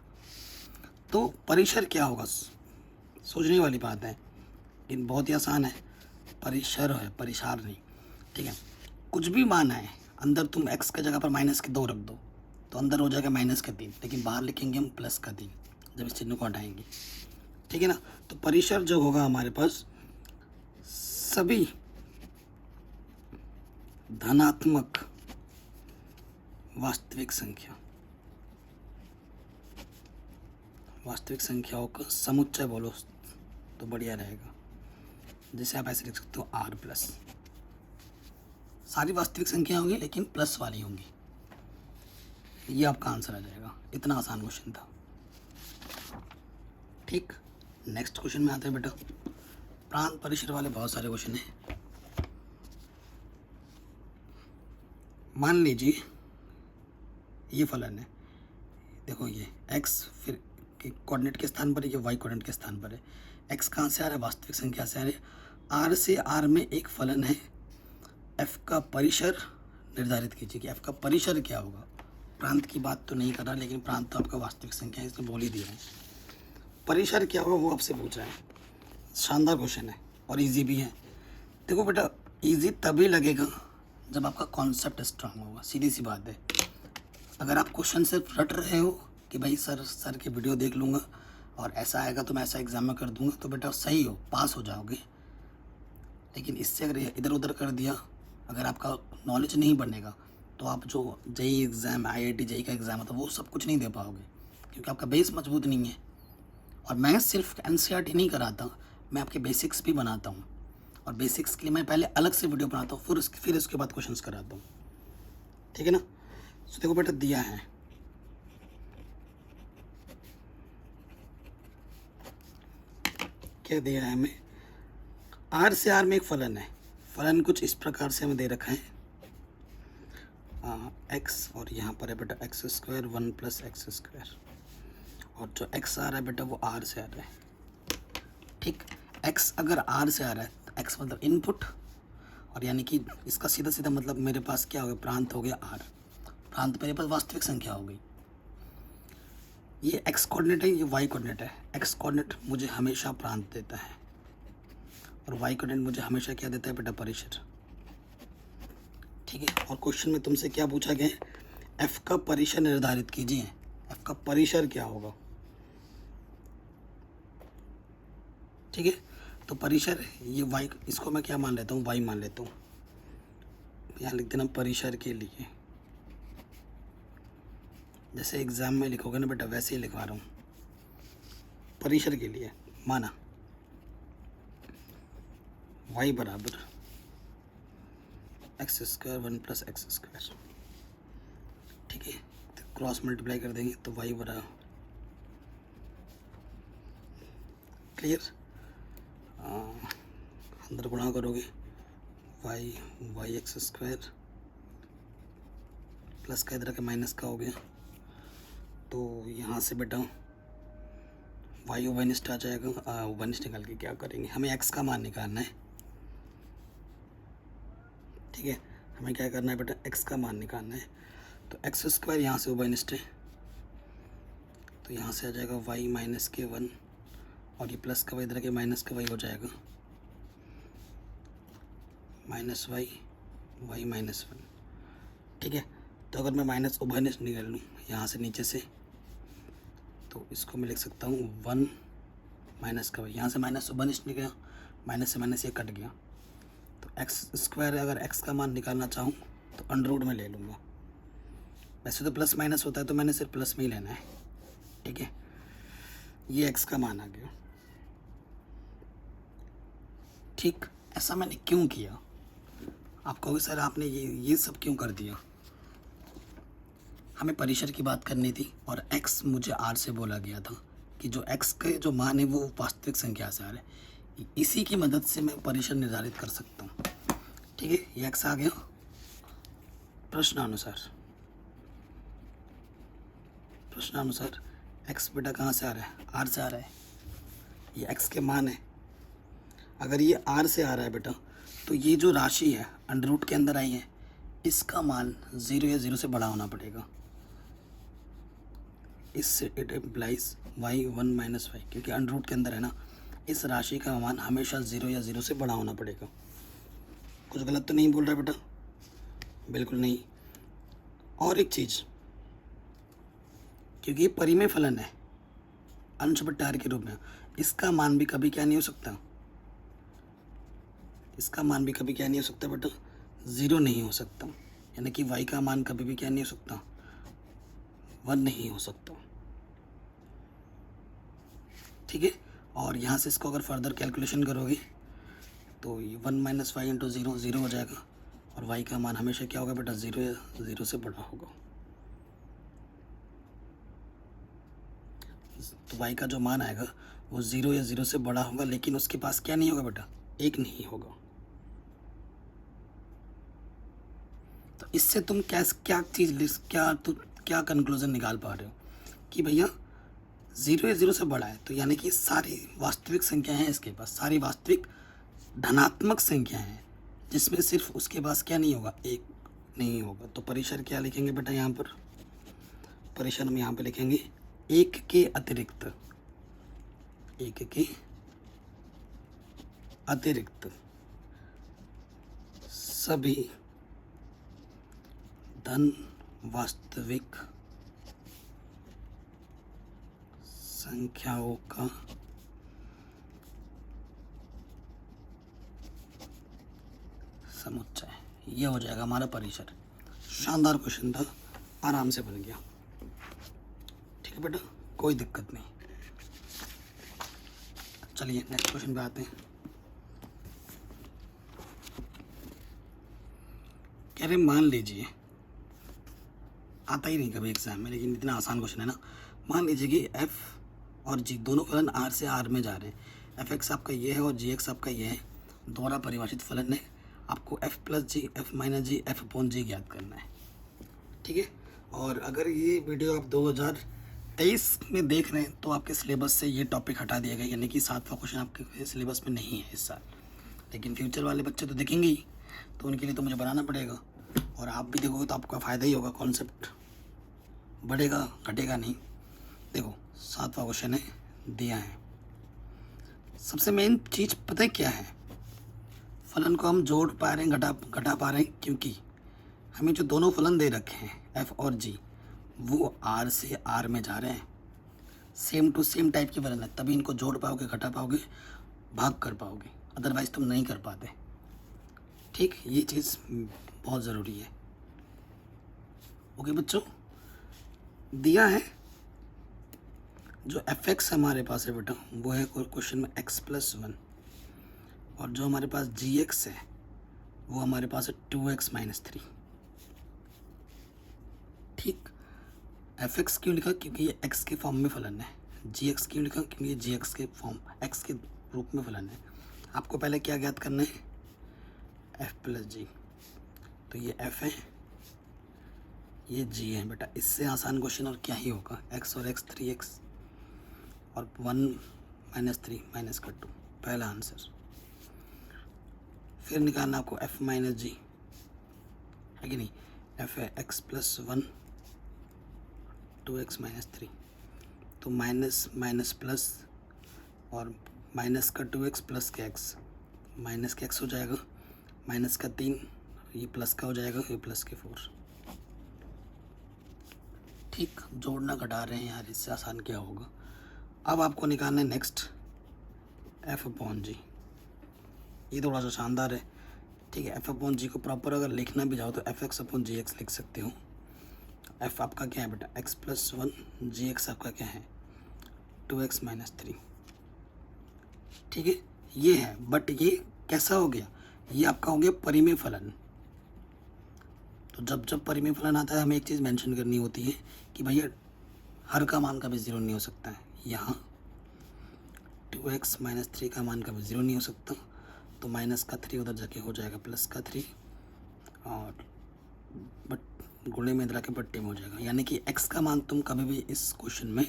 [SPEAKER 1] तो परिसर क्या होगा, सोचने वाली बात है, लेकिन बहुत ही आसान है। परिसर है, परिसार नहीं। ठीक है, कुछ भी मान है, अंदर तुम x की जगह पर -2 रख दो तो अंदर हो जाएगा -3, लेकिन बाहर लिखेंगे हम +3 जब इस चिन्ह को हटाएंगे। ठीक है ना, तो परिसर जो होगा हमारे पास सभी धनात्मक वास्तविक संख्याओं का समुच्चय बोलो तो बढ़िया रहेगा। जैसे आप ऐसे लिख सकते हो r+, सारी वास्तविक संख्या होंगी लेकिन प्लस वाली होंगी। ये आपका आंसर आ जाएगा, इतना आसान क्वेश्चन था। ठीक, नेक्स्ट क्वेश्चन में आते हैं बेटा। प्रांत परिसर वाले बहुत सारे क्वेश्चन हैं। मान लीजिए ये फलन है, देखो ये x फिर कोऑर्डिनेट के स्थान पर है, ये y कोऑर्डिनेट के स्थान पर है। x कहाँ से आ रहा है, वास्तविक संख्या से आ रहा है। r से r में एक फलन है, f का परिसर निर्धारित कीजिए कि f का परिसर क्या होगा। प्रांत की बात तो नहीं कर रहा, लेकिन प्रांत तो आपका वास्तविक संख्या है, इसमें बोल ही दिया है। परिसर क्या होगा वो आपसे पूछा है। शानदार क्वेश्चन है और इजी भी है। देखो बेटा, इजी तभी लगेगा जब आपका कॉन्सेप्ट स्ट्रांग होगा, सीधी सी बात है। अगर आप क्वेश्चन से रट रहे हो कि भाई सर के वीडियो देख लूँगा और ऐसा आएगा तो मैं ऐसा एग्जाम में कर दूंगा, तो बेटा सही हो, पास हो जाओगे। लेकिन इससे अगर इधर उधर कर दिया, अगर आपका नॉलेज नहीं बनेगा, तो आप जो जेई एग्ज़ाम, IIT जेई का एग्ज़ाम होता है वो सब कुछ नहीं दे पाओगे, क्योंकि आपका बेस मजबूत नहीं है। और मैं सिर्फ NCERT नहीं कराता, मैं आपके बेसिक्स भी बनाता हूँ, और बेसिक्स के लिए मैं पहले अलग से वीडियो बनाता हूँ, फिर उसके बाद क्वेश्चंस कराता हूँ। ठीक है ना। तो देखो बेटा, दिया है क्या दिया है हमें, r से r में एक फलन है। फलन कुछ इस प्रकार से हमें दे रखा है, x, और यहाँ पर है बेटा x² 1 + x², और जो x आ रहा है बेटा वो r से आ रहा है। ठीक, x अगर r से आ रहा है तो x मतलब इनपुट, और यानी कि इसका सीधा सीधा मतलब मेरे पास क्या हो गया, प्रांत हो गया r। प्रांत मेरे पास वास्तविक संख्या हो गई। ये x कोऑर्डिनेट है, ये y कोऑर्डिनेट है। x कोऑर्डिनेट मुझे हमेशा प्रांत देता है और y कोऑर्डिनेट मुझे हमेशा क्या देता है बेटा, परिसर। ठीक है, और क्वेश्चन में तुमसे क्या पूछा गया है, f का परिसर निर्धारित कीजिए। f का परिसर क्या होगा। ठीक है, तो परिसर ये y, इसको मैं क्या मान लेता हूँ, y मान लेता हूँ। यहाँ लिख देना परिसर के लिए, जैसे एग्जाम में लिखोगे ना बेटा वैसे ही लिखवा रहा हूँ। परिसर के लिए माना y बराबर x² 1 + x²। ठीक है, तो क्रॉस मल्टीप्लाई कर देंगे तो y बराबर, क्लियर, अंदर गुणा करोगे y² प्लस का इधर के माइनस का हो गया, तो यहाँ से बेटा y ओवनिस्ट आ जाएगा। ओवनिस्ट निकाल के क्या करेंगे, हमें x का मान निकालना है। ठीक है, हमें क्या करना है बेटा, x का मान निकालना है। तो x² यहाँ से ओवनिस्ट है, तो यहाँ से आ जाएगा y - k1, और ये प्लस का y इधर के माइनस का y हो जाएगा -y y-1। ठीक है, तो अगर मैं माइनस ओवनिस्ट निकाल लूँ यहाँ से नीचे से, तो इसको मैं लिख सकता हूँ 1 माइनस का y, यहाँ से माइनस ओवनिस्ट निकला, माइनस से माइनस ये कट गया, तो एक्स स्क्वायर, अगर एक्स का मान निकालना चाहूँ तो अंडर रूट में ले लूँगा। वैसे तो प्लस माइनस होता है तो मैंने सिर्फ प्लस में ही लेना है, ठीक है। ये एक्स का मान आ गया, ठीक। ऐसा मैंने क्यों किया? आप कहोगे सर आपने ये सब क्यों कर दिया? हमें परिसर की बात करनी थी और x मुझे r से बोला गया था कि जो x के जो मान है वो वास्तविक संख्या से आ रहा है। इसी की मदद से मैं परिसर निर्धारित कर सकता हूँ, ठीक है। ये x आ गया प्रश्नानुसार। प्रश्नानुसार x बेटा कहाँ से आ रहा है? r से आ रहा है। ये x के मान है। अगर ये r से आ रहा है बेटा, तो ये जो राशि है अंडर रूट के अंदर आई है, इसका मान 0 या 0 से बड़ा होना पड़ेगा। इससे it implies y1 minus Y, क्योंकि अंडर रूट के अंदर है ना, इस राशि का मान हमेशा 0 या 0 से बड़ा होना पड़ेगा। कुछ गलत तो नहीं बोल रहा बेटा? बिल्कुल नहीं। और एक चीज़, क्योंकि ये परिमेय फलन है अंश बट्टा r के रूप में, इसका मान भी कभी क्या नहीं हो सकता? इसका मान भी कभी क्या नहीं हो सकता बेटा? 0 नहीं हो सकता। यानी कि y का मान कभी भी क्या नहीं हो सकता? 1 नहीं हो सकता, ठीक है। और यहाँ से इसको अगर फर्दर कैलकुलेशन करोगे तो ये 1 माइनस वाई इंटू 0 0 हो जाएगा, और y का मान हमेशा क्या होगा बेटा? 0 या 0 से बड़ा होगा। तो y का जो मान आएगा वो 0 या 0 से बड़ा होगा, लेकिन उसके पास क्या नहीं होगा बेटा? 1 नहीं होगा। तो इससे तुम क्या कंक्लूजन निकाल पा रहे हो कि भैया 0 या 0 से बड़ा है, तो यानी कि सारी वास्तविक संख्याएं हैं इसके पास, सारी वास्तविक धनात्मक संख्याएं हैं, जिसमें सिर्फ उसके पास क्या नहीं होगा? 1 नहीं होगा। तो परिसर क्या लिखेंगे बेटा? यहाँ पर परिसर हम यहाँ पे लिखेंगे 1 के अतिरिक्त, 1 के अतिरिक्त सभी धन वास्तविक संख्याओं का समुच्चय। ये हो जाएगा हमारा परिसर। शानदार क्वेश्चन था, आराम से बन गया, ठीक है बेटा, कोई दिक्कत नहीं। चलिए नेक्स्ट क्वेश्चन पे आते हैं। कह रहे मान लीजिए, आता ही नहीं कभी एग्जाम में, लेकिन इतना आसान क्वेश्चन है ना। मान लीजिए कि f और g दोनों फलन r से r में जा रहे हैं। f(x) आपका ये है और g(x) आपका ये है, द्वारा परिभाषित फलन है। आपको f प्लस जी, f माइनस जी, f अपॉन जी ज्ञात करना है, ठीक है। और अगर ये वीडियो आप 2023 में देख रहे हैं तो आपके सिलेबस से ये टॉपिक हटा दिया गया, यानी कि 7वां क्वेश्चन आपके सिलेबस में नहीं है इस साल। लेकिन फ्यूचर वाले बच्चे तो देखेंगे ही, तो उनके लिए तो मुझे बनाना पड़ेगा, और आप भी देखोगे तो आपका फ़ायदा ही होगा, कॉन्सेप्ट बढ़ेगा, घटेगा नहीं। देखो 7वां क्वेश्चन है, दिया है। सबसे मेन चीज़ पता है क्या है? फलन को हम जोड़ पा रहे हैं, घटा पा रहे हैं, क्योंकि हमें जो दोनों फलन दे रखे हैं f और g, वो r से r में जा रहे हैं। सेम टू सेम टाइप के फलन है, तभी इनको जोड़ पाओगे, घटा पाओगे, भाग कर पाओगे, अदरवाइज तुम नहीं कर पाते, ठीक। ये चीज़ बहुत ज़रूरी है। ओके बच्चों, दिया है जो f(x) हमारे पास है बेटा, वो है क्वेश्चन में x प्लस 1, और जो हमारे पास g(x) है वो हमारे पास है 2x माइनस 3, ठीक। f(x) क्यों लिखा? क्योंकि ये x के फॉर्म में फलन है। g(x) क्यों लिखा? क्योंकि ये gx के फॉर्म, x के रूप में फलन है। आपको पहले क्या ज्ञात करना है? f प्लस जी। तो ये f है, ये g है बेटा। इससे आसान क्वेश्चन और क्या ही होगा? x और x 3x और 1 माइनस 3 माइनस का 2, पहला आंसर। फिर निकालना आपको f माइनस जी, है कि नहीं? f है x प्लस 1 2x माइनस 3, तो माइनस माइनस प्लस, और माइनस का 2x प्लस का x, माइनस का x हो जाएगा, माइनस का 3, ये प्लस का हो जाएगा, ये प्लस के 4, ठीक। जोड़ना घटा रहे हैं यार, इससे आसान क्या होगा? अब आपको निकालना है नेक्स्ट f अपॉन जी। ये थोड़ा सा शानदार है, ठीक है। एफ अपॉन जी को प्रॉपर अगर लिखना भी जाओ तो एफ एक्स अपॉन जी एक्स लिख सकते हो। एफ आपका क्या है बेटा, एक्स प्लस वन, जी एक्स आपका क्या है 2x माइनस 3। ठीक है, ये है। बट ये कैसा हो गया, ये आपका हो गया परिमेय फलन। तो जब परिमेय फलन आता है हमें एक चीज़ मेंशन करनी होती है कि भैया हर का मान कभी ज़ीरो नहीं हो सकता है। यहाँ 2x माइनस 3 का मान कभी ज़ीरो नहीं हो सकता, तो माइनस का 3 उधर जाके हो जाएगा प्लस का 3, और बट गुणे में इधर के बट्टे में हो जाएगा। यानी कि x का मान तुम कभी भी इस क्वेश्चन में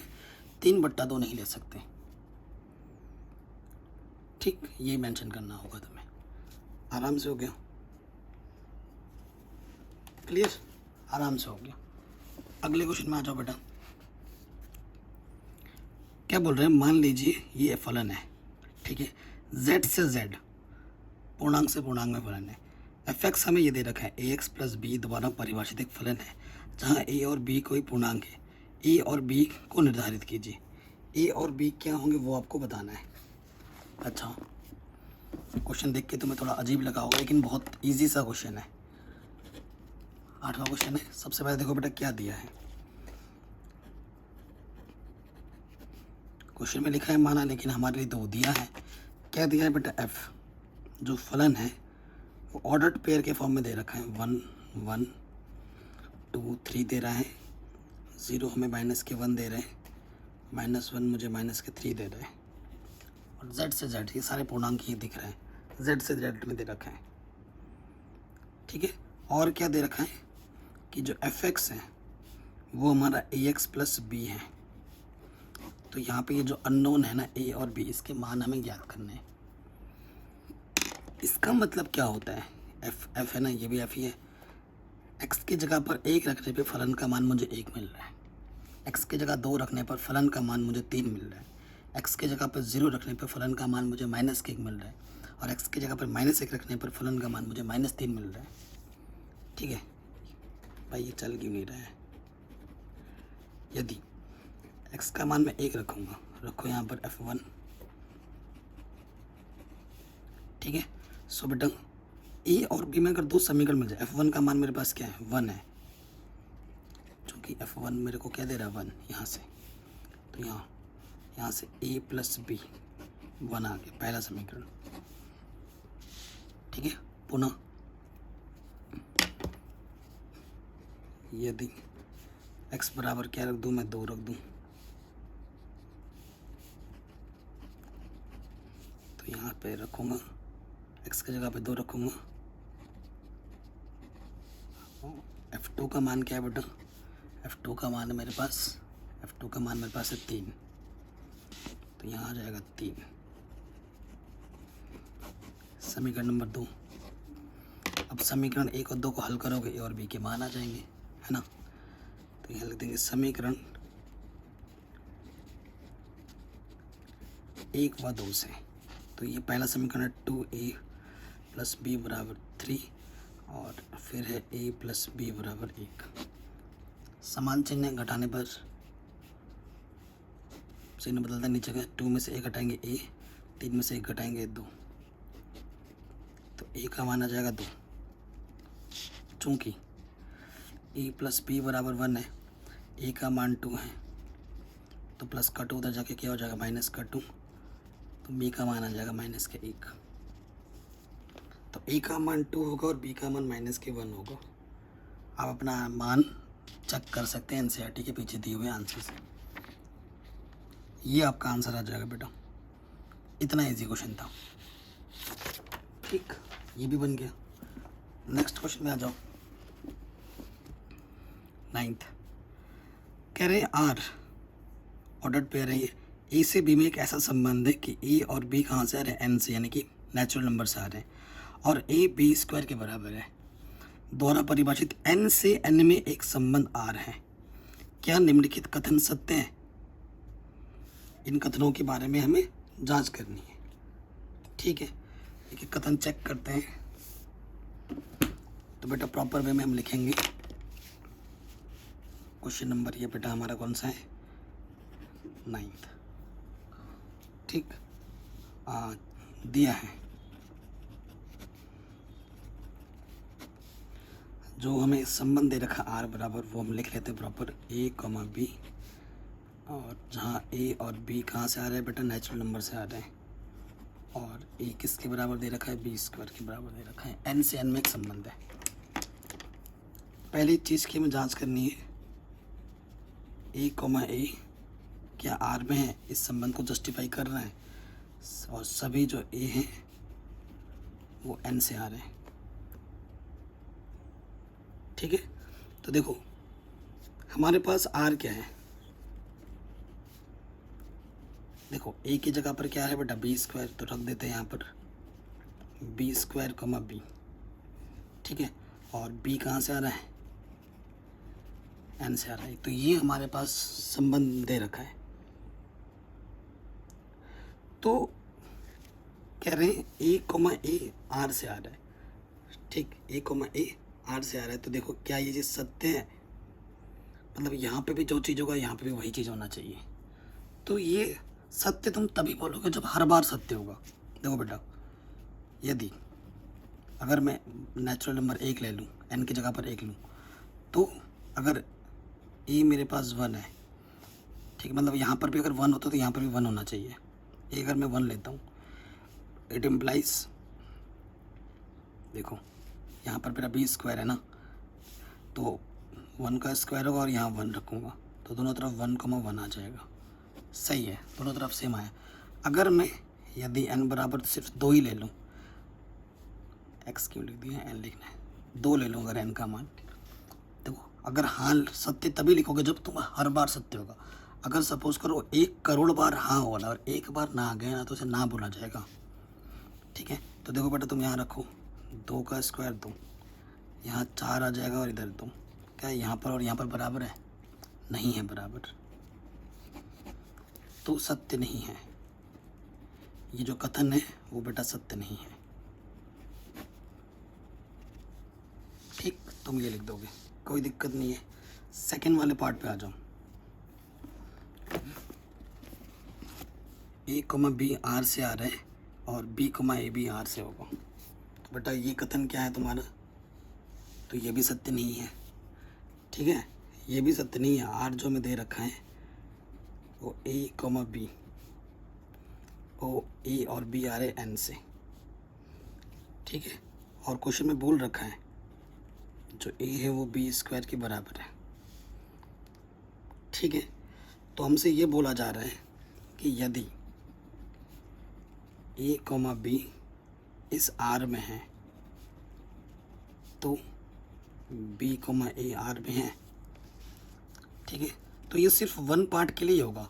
[SPEAKER 1] 3/2 नहीं ले सकते। ठीक, ये मेंशन करना होगा तुम्हें। आराम से हो गया, क्लियर, आराम से हो गया। अगले क्वेश्चन में आ जाओ बेटा। क्या बोल रहे हैं, मान लीजिए ये फलन है, ठीक है, z से z पूर्णांक से पूर्णांक में फलन है। एफ एक्स हमें ये दे रखा है ए एक्स प्लस बी द्वारा परिभाषित एक फलन है जहाँ ए और बी कोई पूर्णांक है। ए और बी को निर्धारित कीजिए। ए और बी क्या होंगे वो आपको बताना है। अच्छा, क्वेश्चन देख के तुम्हें थोड़ा अजीब लगा होगा लेकिन बहुत इजी सा क्वेश्चन है। 8वां क्वेश्चन है। सबसे पहले देखो बेटा क्या दिया है। क्वेश्चन में लिखा है माना, लेकिन हमारे लिए दो दिया है। क्या दिया है बेटा, एफ जो फलन है वो ऑर्डर्ड पेयर के फॉर्म में दे रखा है। 1 1 2 3 दे रहा है, 0 हमें माइनस के 1 दे रहे हैं, -1 मुझे माइनस के 3 दे रहे हैं, और z से z ये सारे पूर्णांक ही दिख रहे हैं। z से z में दे रखा है, ठीक है। और क्या दे रखा है कि जो एफ एक्स है वो हमारा ए एक्स प्लस बी है। तो यहाँ पे ये जो अननोन है ना ए और बी, इसके मान हमें ज्ञात करने हैं। इसका मतलब क्या होता है, एफ है ना, ये भी एफ ही है। एक्स की जगह पर 1 रखने पे फलन का मान मुझे 1 मिल रहा है। एक्स की जगह 2 रखने पर फलन का मान मुझे 3 मिल रहा है। एक्स की जगह पर 0 रखने पर फलन का मान मुझे -1 मिल रहा है, और एक्स की जगह पर -1 रखने पर फलन का मान मुझे -3 मिल रहा है। ठीक है भाई, ये चल क्यों नहीं रहा है। यदि एक्स का मान मैं 1 रखूँगा, रखो यहाँ पर f1, ठीक है। सो बेटा ए और बी में अगर दो समीकरण मिल जाए, f1 का मान मेरे पास क्या है 1 है, चूँकि f1 मेरे को क्या दे रहा है 1 यहाँ से, तो यहाँ से a प्लस बी 1 आ गया, पहला समीकरण। ठीक है, पुनः यदि x बराबर क्या रख दूँ, मैं 2 रख दूँ, तो यहाँ पे रखूँगा x की जगह पे 2 रखूँगा। f2 का मान क्या है बेटा, f2 का मान है मेरे पास है 3, तो यहाँ आ जाएगा 3। समीकरण नंबर 2। अब समीकरण 1 और 2 को हल करोगे ए और बी के मान आ जाएंगे, है ना। तो यहाँ लिख देंगे समीकरण 1 व 2 से। तो ये पहला समीकरण है 2a प्लस बी बराबर 3, और फिर है a प्लस बी बराबर 1। समान चिन्ह घटाने पर चिन्ह बदलता नीचे का, 2 में से 1 घटाएंगे a, 3 में से 1 घटाएंगे 2, तो a का मान आ जाएगा 2। चूँकि a प्लस बी बराबर 1 है, a का मान 2 है, तो प्लस का 2 उधर जाके क्या हो जाएगा माइनस का 2, तो b का मान आ जाएगा -1। तो a का मान 2 होगा और b का मान -1 होगा। आप अपना मान चेक कर सकते हैं एनसीईआरटी के पीछे दिए हुए आंसर से। ये आपका आंसर आ जाएगा बेटा। इतना इजी क्वेश्चन था, ठीक, ये भी बन गया। नेक्स्ट क्वेश्चन में आ जाओ। 9th कह रहे हैं आर ऑर्डर्ड पेयर है, ये ए से बी में एक ऐसा संबंध है कि ए और बी कहाँ से आ रहे हैं, एन से, यानी कि नेचुरल नंबर से आ रहे हैं, और ए बी स्क्वायर के बराबर है। द्वारा परिभाषित एन से एन में एक संबंध आर है। क्या निम्नलिखित कथन सत्य है। इन कथनों के बारे में हमें जांच करनी है, ठीक है। एक एक कथन चेक करते हैं। तो बेटा प्रॉपर वे में हम लिखेंगे। क्वेश्चन नंबर ये बेटा हमारा कौन सा है, 9th, ठीक। दिया है जो हमें संबंध दे रखा आर बराबर वो हम लिख लेते हैं प्रॉपर ए कॉमा बी, और जहाँ ए और बी कहाँ से आ रहे हैं बेटा, नेचुरल नंबर से आ रहे हैं, और ए किसके बराबर दे रखा है, बी स्क्वायर के बराबर दे रखा है। एन से एन में एक संबंध है। पहली चीज़ की हमें जांच करनी है ए कॉमा ए क्या आर में है, इस संबंध को जस्टिफाई कर रहा है, और सभी जो ए हैं वो एन से आ रहे हैं। ठीक है, तो देखो हमारे पास आर क्या है, देखो ए की जगह पर क्या है बेटा, बी स्क्वायर, तो रख देते हैं यहाँ पर बी स्क्वायर कॉमा बी। ठीक है, और बी कहाँ से आ रहा है, एन से आ रहा है। तो ये हमारे पास संबंध दे रखा है। तो कह रहे हैं ए कॉमा ए आर से आ रहा है। ठीक, ए कॉमा ए आर से आ रहा है। तो देखो क्या ये चीज़ सत्य है, मतलब यहाँ पे भी जो चीज़ होगा यहाँ पे भी वही चीज़ होना चाहिए। तो ये सत्य तुम तभी बोलोगे जब हर बार सत्य होगा। देखो बेटा, यदि अगर मैं नेचुरल नंबर 1 ले लूँ, एन की जगह पर 1 लूँ, तो अगर ए मेरे पास 1 है, ठीक, मतलब यहाँ पर भी अगर 1 होता तो यहाँ पर भी 1 होना चाहिए। ए अगर मैं 1 लेता हूँ, इट इम्प्लाइज, देखो यहाँ पर मेरा बी स्क्वायर है ना, तो 1 का स्क्वायर होगा और यहाँ 1 रखूँगा, तो दोनों तरफ 1,1 आ जाएगा। सही है, दोनों तरफ सेम आया। अगर मैं यदि n बराबर सिर्फ 2 ही ले लूँ, x क्यों लिख दिया, n लिखना है, 2 ले लूँ अगर n का मान, देखो अगर हाँ सत्य तभी लिखोगे जब तुम हर बार सत्य होगा। अगर सपोज करो 1 करोड़ बार हाँ होगा और एक बार ना आ गया ना, तो उसे ना बोला जाएगा। ठीक है, तो देखो बेटा तुम यहाँ रखो 2 का स्क्वायर 2, यहाँ 4 आ जाएगा, और इधर 2, क्या यहाँ पर और यहाँ पर बराबर है, नहीं है बराबर, तो सत्य नहीं है। ये जो कथन है वो बेटा सत्य नहीं है। ठीक, तुम ये लिख दोगे, कोई दिक्कत नहीं है। सेकंड वाले पार्ट पे आ जाओ। ए कॉमा बी आर से आ रहा है और B comma A B R से होगा, तो बेटा ये कथन क्या है तुम्हारा, तो ये भी सत्य नहीं है। ठीक है, ये भी सत्य नहीं है। आर जो हमें दे रखा है वो ए कॉमा बी, ओ ए और बी आ रहे एन से। ठीक है, और क्वेश्चन में बोल रखा है जो ए है वो बी स्क्वायर के बराबर है। ठीक है, तो हमसे ये बोला जा रहा है कि यदि ए कॉमा बी इस आर में है तो बी कॉमा ए आर में है। ठीक है, तो ये सिर्फ 1 पार्ट के लिए होगा।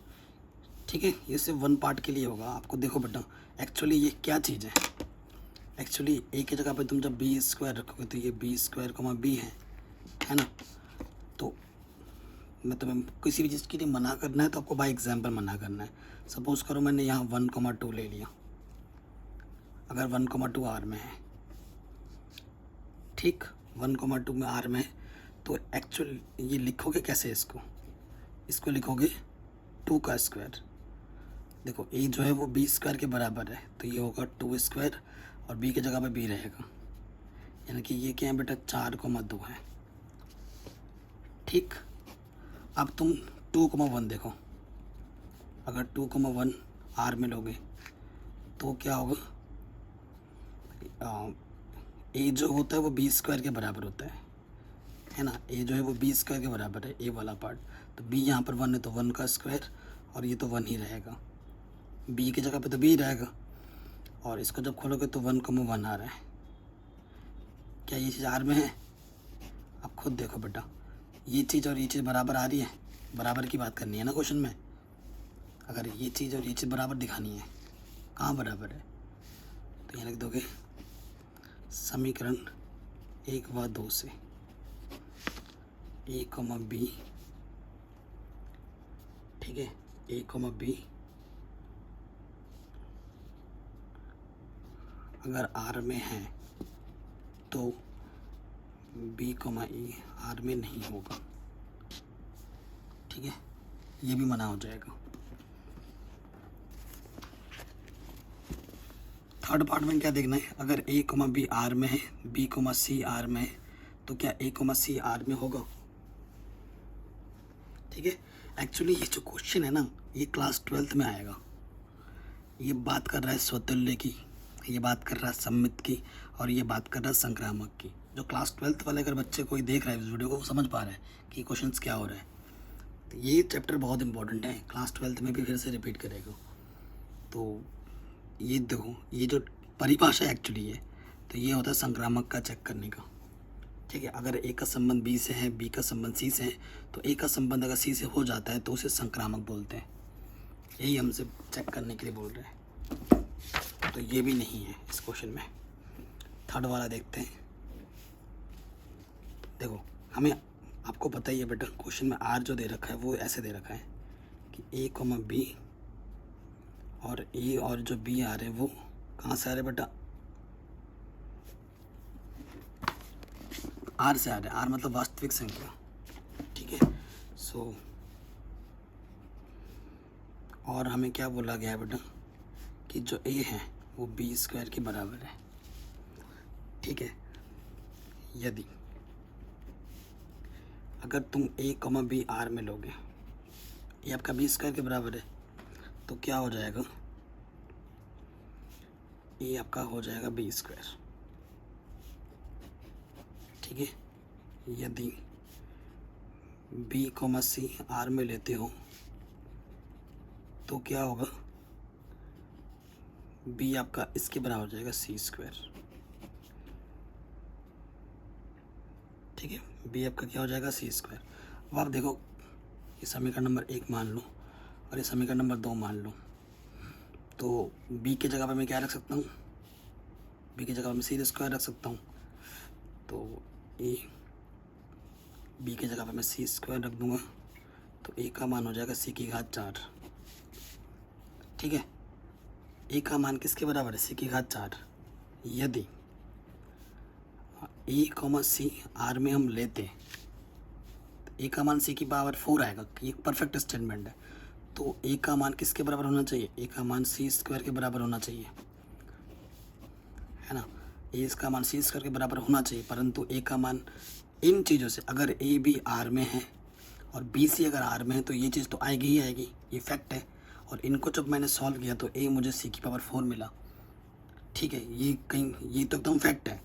[SPEAKER 1] ठीक है, ये सिर्फ 1 पार्ट के लिए होगा। आपको देखो बेटा एक्चुअली ये क्या चीज़ है, एक्चुअली ए की जगह पे तुम जब बी स्क्वायर रखोगे तो ये बी स्क्वायर कॉमा बी है ना। तो मैं तुम्हें किसी भी चीज़ के लिए मना करना है तो आपको बाय एग्जाम्पल मना करना है। सपोज करो मैंने यहाँ 1,2 ले लिया, अगर 1,2 आर में है, ठीक, 1,2 में आर में है, तो एक्चुअल ये लिखोगे कैसे, इसको लिखोगे 2 का स्क्वायर। देखो ए जो है वो बी स्क्वायर के बराबर है, तो ये होगा 2 स्क्वायर और बी की जगह पे बी रहेगा, यानी कि ये क्या है बेटा 4,2 है। ठीक, अब तुम 2,1 देखो, अगर 2,1 आर में लोगे तो क्या होगा, ए जो होता है वो बी स्क्वायर के बराबर होता है ना। ए जो है वो बी स्क्वायर के बराबर है, ए वाला पार्ट, तो बी यहाँ पर 1 है तो 1 का स्क्वायर, और ये तो 1 ही रहेगा, बी की जगह पे तो बी रहेगा, और इसको जब खोलोगे तो 1,1 आ रहा है। क्या ये चीज़ आर में है, आप खुद देखो बेटा, ये चीज़ और ये चीज़ बराबर आ रही है, बराबर की बात करनी है ना क्वेश्चन में। अगर ये चीज़ और ये चीज़ बराबर दिखानी है, कहाँ बराबर है, तो यहाँ लिख दोगे समीकरण 1 व 2 से ए कॉमा बी, ठीक है, ए कॉमा बी अगर आर में है तो बी कॉमा ई आर में नहीं होगा। ठीक है, ये भी मना हो जाएगा। थर्ड पार्ट में क्या देखना है, अगर ए कॉमा बी आर में है, बी कॉमा सी आर में है, तो क्या ए कोमा सी आर में होगा? ठीक है, एक्चुअली ये जो क्वेश्चन है ना, ये क्लास 12th में आएगा। ये बात कर रहा है स्वतुल्य की, ये बात कर रहा है सम्मित की, और ये बात कर रहा है संक्रामक की। जो क्लास 12th वाले अगर बच्चे कोई देख रहा है इस वीडियो को, वो समझ पा रहा है कि क्वेश्चंस क्या हो रहा है। तो ये चैप्टर बहुत इंपॉर्टेंट है, क्लास 12th में भी फिर से रिपीट करेगा। तो ये देखो, ये जो परिभाषा एक्चुअली है, तो ये होता है संक्रामक का चेक करने का। ठीक है, अगर ए का संबंध बी से है, बी का संबंध सी से है, तो ए का संबंध अगर सी से हो जाता है तो उसे संक्रामक बोलते हैं। यही हमसे चेक करने के लिए बोल रहे हैं। तो ये भी नहीं है इस क्वेश्चन में। थर्ड वाला देखते हैं। देखो, हमें आपको पता ही है बेटा, क्वेश्चन में आर जो दे रखा है वो ऐसे दे रखा है कि ए कोमा बी, और ए और जो बी आ रहे हैं वो कहाँ से आ रहे बेटा? आर से आ रहे हैं। आर मतलब वास्तविक संख्या। ठीक है, सो और हमें क्या बोला गया है बेटा कि जो ए है वो बी स्क्वायर के बराबर है। ठीक है, यदि अगर तुम ए कॉमा बी आर में लोगे, ये आपका बी स्क्वायर के बराबर है, तो क्या हो जाएगा? ये आपका हो जाएगा बी स्क्वायर। ठीक है, यदि बी कॉमा सी आर में लेते हो तो क्या होगा? बी आपका इसके बराबर हो जाएगा सी स्क्वायर। ठीक है, बी आपका क्या हो जाएगा? सी स्क्वायर। अब आप देखो, ये समीकरण नंबर 1 मान लो और ये समीकरण नंबर 2 मान लो, तो बी के जगह पर मैं क्या रख सकता हूँ? बी की जगह पर मैं सी स्क्वायर रख सकता हूँ। तो ए, बी के जगह पर मैं सी स्क्वायर रख दूँगा, तो ए का मान हो जाएगा सी की घात 4। ठीक है, ए का मान किसके बराबर है? सी की घात 4। यदि ए कॉमा सी आर में हम लेते, ए का मान सी की पावर 4 आएगा। ये परफेक्ट स्टेटमेंट है। तो ए का मान किसके बराबर होना चाहिए? ए का मान सी स्क्वायर के बराबर होना चाहिए, है ना? ए इसका मान सी स्क्वायर के बराबर होना चाहिए, परंतु ए का मान इन चीज़ों से, अगर ए बी आर में है और बी सी अगर आर में है, तो ये चीज़ तो आएगी ही आएगी, ये फैक्ट है। और इनको जब मैंने सॉल्व किया तो ए मुझे सी की पावर 4 मिला। ठीक है, ये तो एकदम फैक्ट है।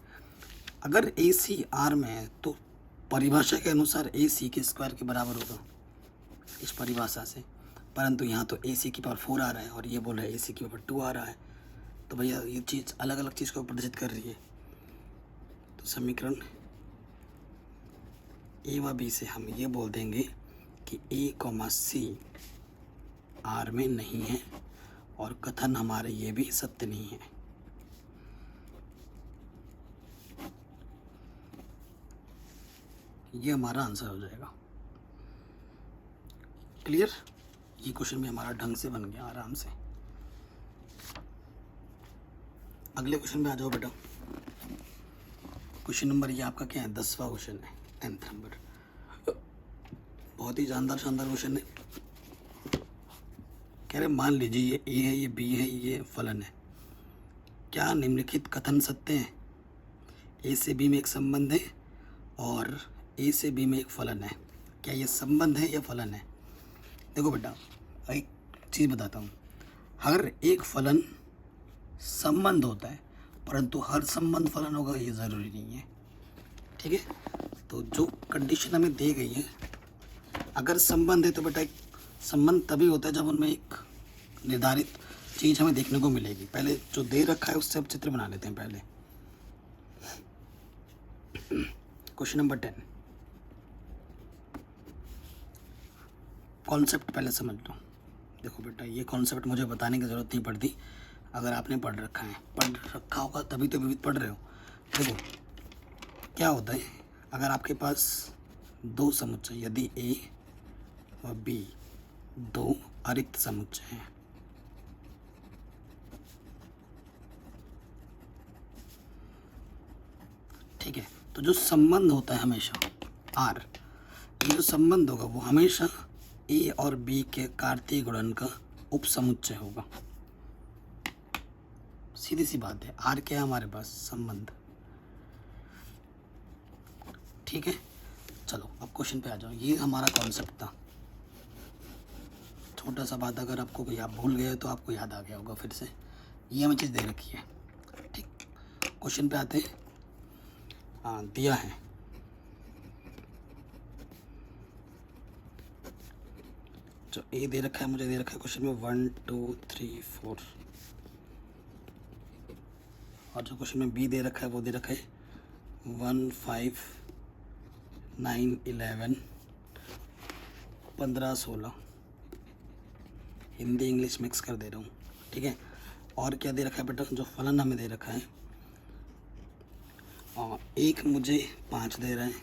[SPEAKER 1] अगर ए सी आर में है तो परिभाषा के अनुसार ए सी के स्क्वायर के बराबर होगा इस परिभाषा से, परंतु यहाँ तो ए सी की पावर 4 आ रहा है और ये बोल रहा है ए सी की पावर 2 आ रहा है। तो भैया ये चीज़ अलग अलग चीज़ को प्रदर्शित कर रही है। तो समीकरण ए व बी से हम ये बोल देंगे कि ए कॉमा सी आर में नहीं है, और कथन हमारे ये भी सत्य नहीं है। ये हमारा आंसर हो जाएगा। क्लियर? ये क्वेश्चन भी हमारा ढंग से बन गया आराम से। अगले क्वेश्चन पे आ जाओ बेटा। क्वेश्चन नंबर ये आपका क्या है? 10वां क्वेश्चन है, 10th नंबर। बहुत ही शानदार क्वेश्चन है। कह रहे मान लीजिए ये ए है, ये बी है, ये फलन है। क्या निम्नलिखित कथन सत्य है? ए से बी में एक संबंध है और ए से बी में एक फलन है। क्या ये संबंध है या फलन है? देखो बेटा, एक चीज़ बताता हूँ। हर एक फलन संबंध होता है, परंतु हर संबंध फलन होगा ये ज़रूरी नहीं है। ठीक है, तो जो कंडीशन हमें दी गई है, अगर संबंध है तो बेटा एक संबंध तभी होता है जब उनमें एक निर्धारित चीज़ हमें देखने को मिलेगी। पहले जो दे रखा है उससे अब चित्र बना लेते हैं। पहले क्वेश्चन नंबर 10, कॉन्सेप्ट पहले समझ लो। देखो बेटा, ये कॉन्सेप्ट मुझे बताने की ज़रूरत नहीं पड़ती, अगर आपने पढ़ रखा है, पढ़ रखा होगा तभी तो विविध पढ़ रहे हो। देखो क्या होता है, अगर आपके पास दो समुच्चय, यदि ए और बी दो अरिक्त समुच्चय हैं, ठीक है, तो जो संबंध होता है हमेशा आर, ये जो संबंध होगा वो हमेशा ए और बी के कार्तीय गुणन का उपसमुच्चय होगा। सीधी सी बात है, आर क्या है हमारे पास? संबंध। ठीक है, चलो अब क्वेश्चन पे आ जाओ। ये हमारा कॉन्सेप्ट था, छोटा सा बात, अगर आपको कोई आप भूल गए तो आपको याद आ गया होगा फिर से। ये हमें चीज़ दे रखी है, ठीक। क्वेश्चन पे आते हैं। हाँ, दिया है जो ए दे रखा है, मुझे दे रखा है क्वेश्चन में 1 2 3 4, और जो क्वेश्चन में बी दे रखा है वो दे रखा है 1 5 9 11 15 16। हिंदी इंग्लिश मिक्स कर दे रहा हूँ, ठीक है। और क्या दे रखा है बेटा, जो फलन हमें दे रखा है, और एक मुझे 5 दे रहे हैं,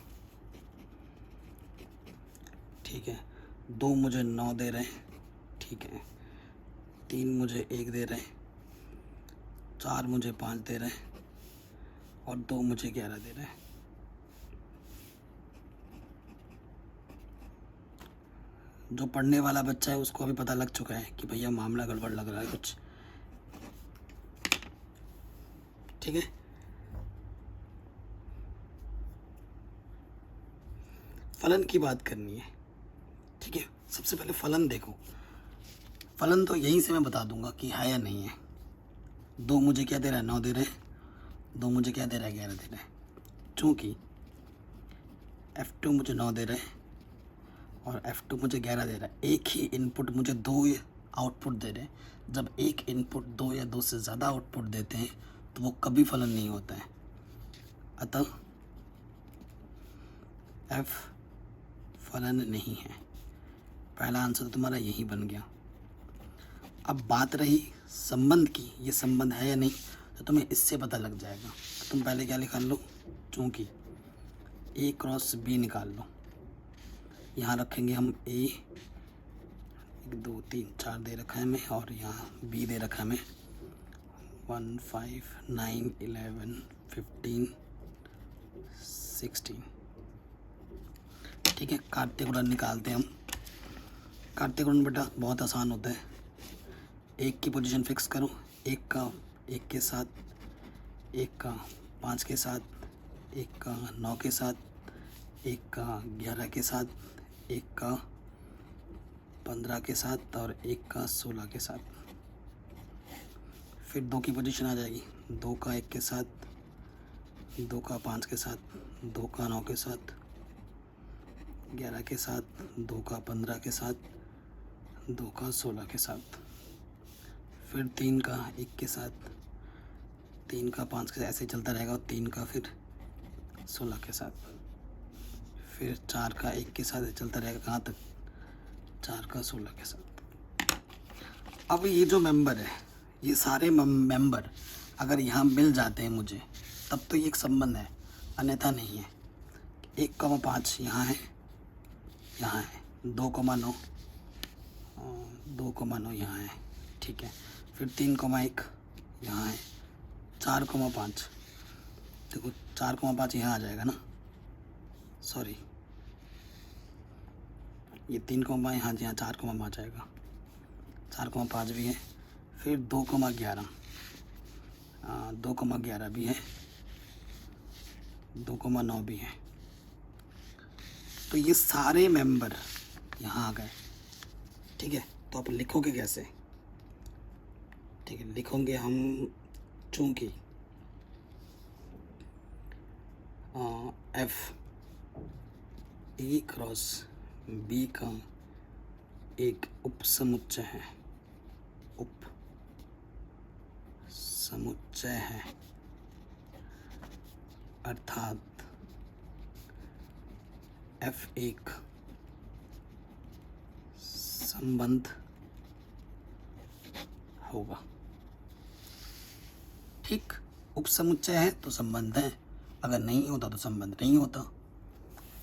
[SPEAKER 1] ठीक है। 2 मुझे 9 दे रहे हैं, ठीक है। 3 मुझे 1 दे रहे हैं, 4 मुझे 5 दे रहे हैं, और 2 मुझे 11 दे रहे हैं। जो पढ़ने वाला बच्चा है उसको अभी पता लग चुका है कि भैया मामला गड़बड़ लग रहा है कुछ, ठीक है। फलन की बात करनी है, ठीक है। सबसे पहले फलन देखो, फलन तो यहीं से मैं बता दूंगा कि है या नहीं है। 2 मुझे क्या दे रहा है, 9 दे रहे हैं। 2 मुझे क्या दे रहा है, 11 दे रहा है। चूँकि F2 मुझे 9 दे रहे हैं और F2 मुझे 11 दे रहा है, एक ही इनपुट मुझे 2 आउटपुट दे रहे हैं। जब एक इनपुट 2 या 2 से ज़्यादा आउटपुट देते हैं तो वो कभी फलन नहीं होता है। अतः F फलन नहीं है। पहला आंसर तो तुम्हारा यही बन गया। अब बात रही संबंध की, ये संबंध है या नहीं, तो तुम्हें इससे पता लग जाएगा। तुम पहले क्या निकाल लो, चूँकि A क्रॉस B निकाल लो। यहाँ रखेंगे हम A, 1 2 3 4 दे रखा है हमें, और यहाँ B दे रखा है हमें 1 5 9 11 15 16, ठीक है। कार्तीय गुणन निकालते हैं हम। कार्तीय गुणन बेटा बहुत आसान होता है। 1 की पोजीशन फिक्स करो, 1 का 1 के साथ, 1 का 5 के साथ, 1 का 9 के साथ, 1 का 11 के साथ, 1 का 15 के साथ, और 1 का 16 के साथ। फिर 2 की पोजीशन आ जाएगी, 2 का 1 के साथ, 2 का 5 के साथ, 2 का 9 के साथ, 11 के साथ, 2 का 15 के साथ, 2 का 16 के साथ। फिर 3 का 1 के साथ, 3 का 5 के साथ, ऐसे चलता रहेगा, और 3 का फिर 16 के साथ। फिर 4 का 1 के साथ चलता रहेगा, कहाँ तक, 4 का 16 के साथ। अब ये जो मेंबर है, ये सारे मेंबर अगर यहाँ मिल जाते हैं मुझे, तब तो ये एक संबंध है, अन्यथा नहीं है। 1,5 यहाँ है, यहाँ है 2,9, 2,9 यहाँ है, ठीक है। फिर 3,1 यहाँ है, 4,5, देखो 4,5 यहाँ आ जाएगा ना, सॉरी ये 3, यहाँ जी, यहाँ 4,5 आ जाएगा, 4,5 भी है। फिर 2,11, 2,11 भी है, 2,9 भी है। तो ये सारे मेंबर यहाँ आ गए, ठीक है। तो आप लिखोगे कैसे, ठीक है, लिखोगे हम, चूँकि F A क्रॉस B का एक उपसमुच्चय है, उप समुच्चय है, अर्थात F एक संबंध होगा, ठीक। उपसमुच्चय है तो संबंध है, अगर नहीं होता तो संबंध नहीं होता।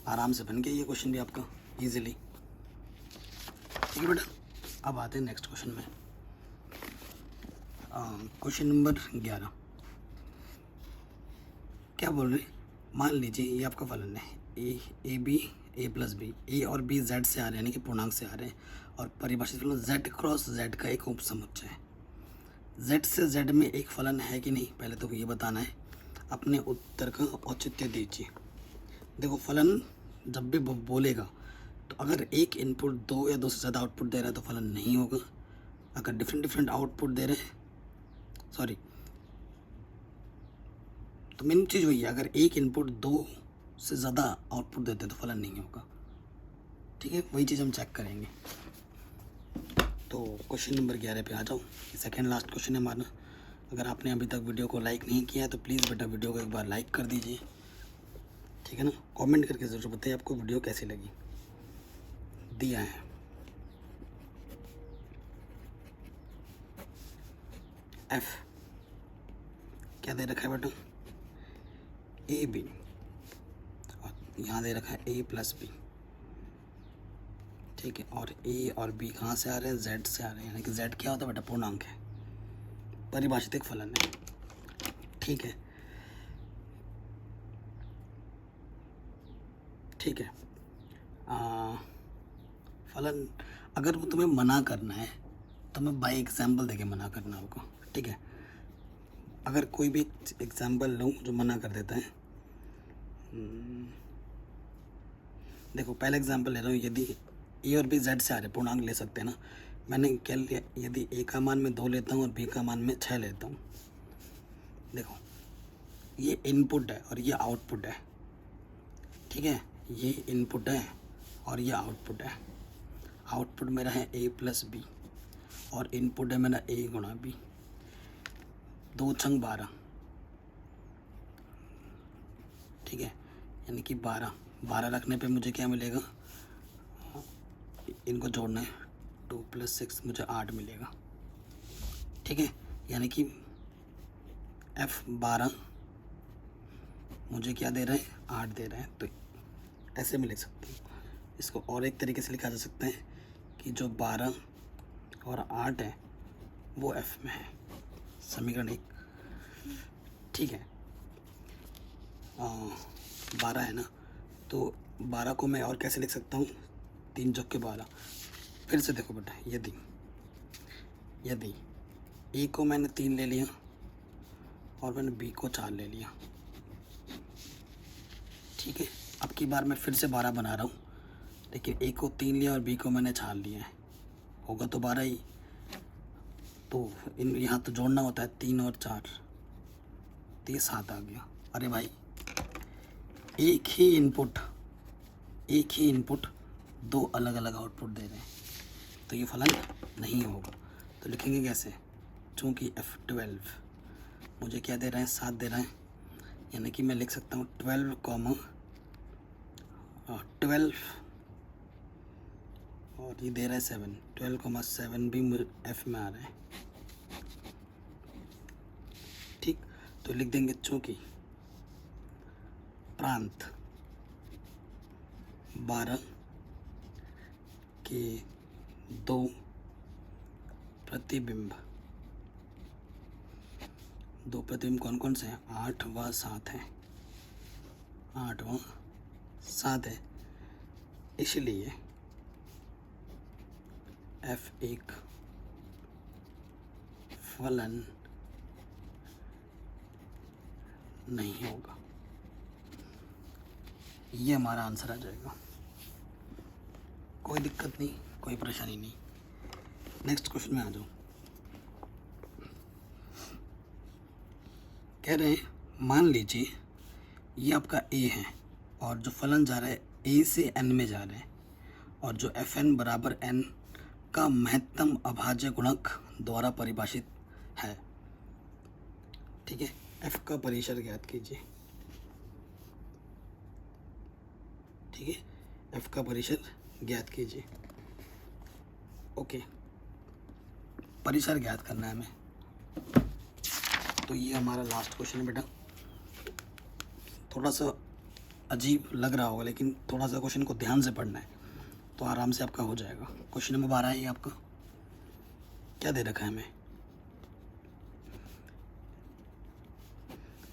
[SPEAKER 1] आराम से बन गया ये क्वेश्चन भी आपका इजीली, ठीक है बेटा। अब आते हैं नेक्स्ट क्वेश्चन में। क्वेश्चन नंबर 11 क्या बोल रहे, मान लीजिए ये आपका फलन है A B A plus B, A और बी जेड से आ रहे हैं, यानी कि पूर्णांक से आ रहे हैं, और परिभाषित फलन जेड क्रॉस जेड का एक उपसमुच्चय है। जेड से जेड में एक फलन है कि नहीं, पहले तो ये बताना है। अपने उत्तर का औचित्य दीजिए। देखो फलन जब भी बोलेगा तो अगर एक इनपुट दो या दो से ज़्यादा आउटपुट दे रहा है तो फलन नहीं होगा। अगर डिफरेंट डिफरेंट आउटपुट दे रहे हैं, सॉरी, तो मेन चीज़ वही है, अगर एक इनपुट दो से ज़्यादा आउटपुट देते हैं तो फलन नहीं होगा। ठीक है, वही चीज़ हम चेक करेंगे। तो क्वेश्चन नंबर 11 पे आ जाओ। सेकेंड लास्ट क्वेश्चन है हमारा। अगर आपने अभी तक वीडियो को लाइक नहीं किया है तो प्लीज़ बेटा वीडियो को एक बार लाइक कर दीजिए, ठीक है ना। कमेंट करके ज़रूर बताइए आपको वीडियो कैसी लगी। दिया है एफ, क्या दे रखा है बेटा, ए बी, और यहाँ दे रखा है ए प्लस बी, ठीक है। और ए और बी कहाँ से आ रहे हैं, जेड से आ रहे हैं, यानी कि जेड क्या होता है बेटा, पूर्णांक है, परिभाषित एक फलन है, ठीक है। ठीक है, फलन अगर वो तुम्हें मना करना है तो मैं बाय एग्जाम्पल देके मना करना होगा, ठीक है। अगर कोई भी एग्जाम्पल लूँ जो मना कर देता है, देखो पहला एग्जाम्पल ले रहा हूँ, यदि ए और बी जेड से आ रहे, पूर्णांक ले सकते हैं ना। मैंने क्या लिया, यदि ए का मान मैं 2 लेता हूँ और बी का मान मैं 6 लेता हूँ, देखो ये इनपुट है और ये आउटपुट है, ठीक है। ये इनपुट है और ये आउटपुट है। आउटपुट मेरा है ए प्लस बी और इनपुट है मेरा ए गुणा बी। 2 छंग 12, ठीक है, यानी कि 12 रखने पे मुझे क्या मिलेगा, इनको जोड़ना है, 2 + 6 मुझे 8 मिलेगा, ठीक है। यानी कि F12 मुझे क्या दे रहा है, 8 दे रहा है। तो ऐसे में लिख सकते हैं इसको, और एक तरीके से लिखा जा सकता है कि जो 12 और 8 है वो F में है, समीकरण 1, ठीक है। 12 है ना, तो 12 को मैं और कैसे लिख सकता हूँ, 3 × 12। फिर से देखो बेटा, यदि ए को मैंने 3 ले लिया और मैंने बी को 4 ले लिया, ठीक है। अब की बार मैं फिर से 12 बना रहा हूँ, लेकिन ए को 3 लिया और बी को मैंने 4 लिया है, होगा तो 12 ही। तो इन यहाँ तो जोड़ना होता है, 3 और 4, तो ये 7 आ गया। अरे भाई, एक ही इनपुट 2 अलग अलग आउटपुट दे रहे हैं, तो ये फलन नहीं होगा। तो लिखेंगे कैसे, चूँकि F12 मुझे क्या दे रहा है, 7 दे रहा है, यानी कि मैं लिख सकता हूँ 12, 12 और ये दे रहा है 7, 12, 7 भी F में आ रहा है, ठीक। तो लिख देंगे चूँकि प्रांत 12 के 2 प्रतिबिंब कौन कौन से हैं, 8 व 7 हैं, 8 व 7 है, इसलिए F1 फलन नहीं होगा। ये हमारा आंसर आ जाएगा, कोई दिक्कत नहीं, कोई परेशानी नहीं। नेक्स्ट क्वेश्चन में आ जाओ। कह रहे हैं, मान लीजिए ये आपका ए है और जो फलन जा रहा है ए से एन में जा रहा है, और जो Fn बराबर n का महत्तम अभाज्य गुणक द्वारा परिभाषित है, ठीक है। F का परिसर ज्ञात कीजिए, ठीक है, F का परिसर ज्ञात कीजिए। ओके, परिसर ज्ञात करना है हमें। तो ये हमारा लास्ट क्वेश्चन है बेटा। थोड़ा सा अजीब लग रहा होगा, लेकिन थोड़ा सा क्वेश्चन को ध्यान से पढ़ना है तो आराम से आपका हो जाएगा। क्वेश्चन नंबर 12 है ये आपका। क्या दे रखा है हमें,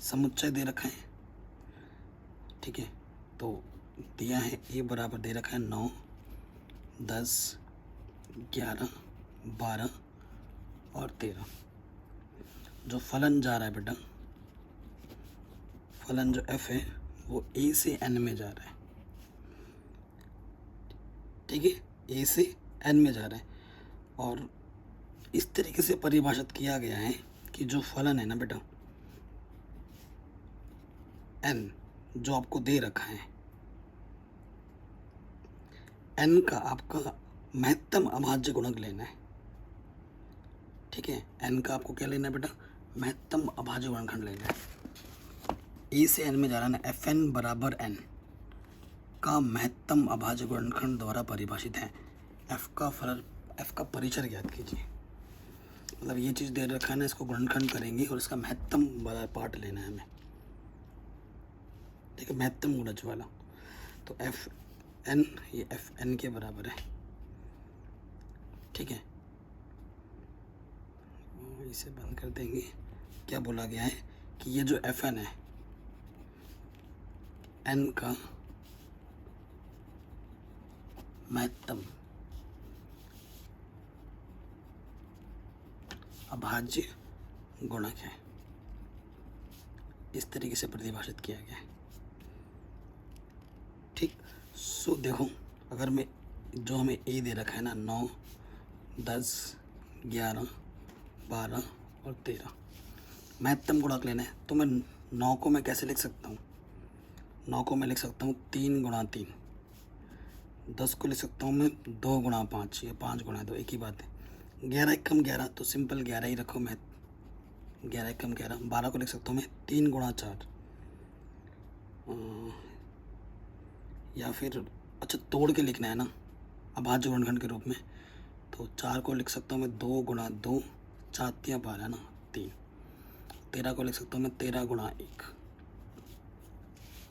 [SPEAKER 1] समुच्चय दे रखा है, ठीक है। तो दिया है ए बराबर दे रखा है 9, 10, 11, 12 और 13। जो फलन जा रहा है बेटा, फलन जो F है वो ए से एन में जा रहा है, ठीक है, ए से एन में जा रहा है। और इस तरीके से परिभाषित किया गया है कि जो फलन है ना बेटा एन, जो आपको दे रखा है, एन का आपका महत्तम अभाज्य गुणक लेना है, ठीक है। एन का आपको क्या लेना है बेटा, महत्तम अभाज्य गुणनखंड लेना है। ए से एन में जा रहा है ना, एफ एन बराबर एन का महत्तम अभाज्य गुणनखंड द्वारा परिभाषित है। एफ का परिचर ज्ञात कीजिए, मतलब ये चीज़ दे रखा है ना, इसको गुणनखंड करेंगे और इसका महत्तम वाला पार्ट लेना है हमें, ठीक है, महत्तम गुणज वाला। तो एफ एन, ये एफ एन के बराबर है, ठीक है। इसे बंद कर देंगे। क्या बोला गया है कि ये जो एफ एन है, एन का महत्तम अभाज्य गुणक है, इस तरीके से परिभाषित किया गया है, ठीक। सो देखो, अगर मैं जो हमें ए दे रखा है ना, 9, 10, 11, 12 और 13 महत्तम गुणक लेना है, तो मैं 9 को मैं कैसे लिख सकता हूँ, 9 को मैं लिख सकता हूँ 3 गुणा 3, 10 को लिख सकता हूँ मैं 2 गुणा 5 या 5 गुणा 2, एक ही बात है। 11 एकम 11, तो सिंपल 11 ही रखो, मैं 11 एकम 11। 12 को लिख सकता हूँ मैं 3 गुणा 4, या फिर अच्छा तोड़ के लिखना है ना अभाज्य गुणनखंड के रूप में, तो 4 को लिख सकता हूँ मैं 2 गुणा 2, 4 या 12 ना 3। 13 को लिख सकता हूँ मैं 13 गुणा 1,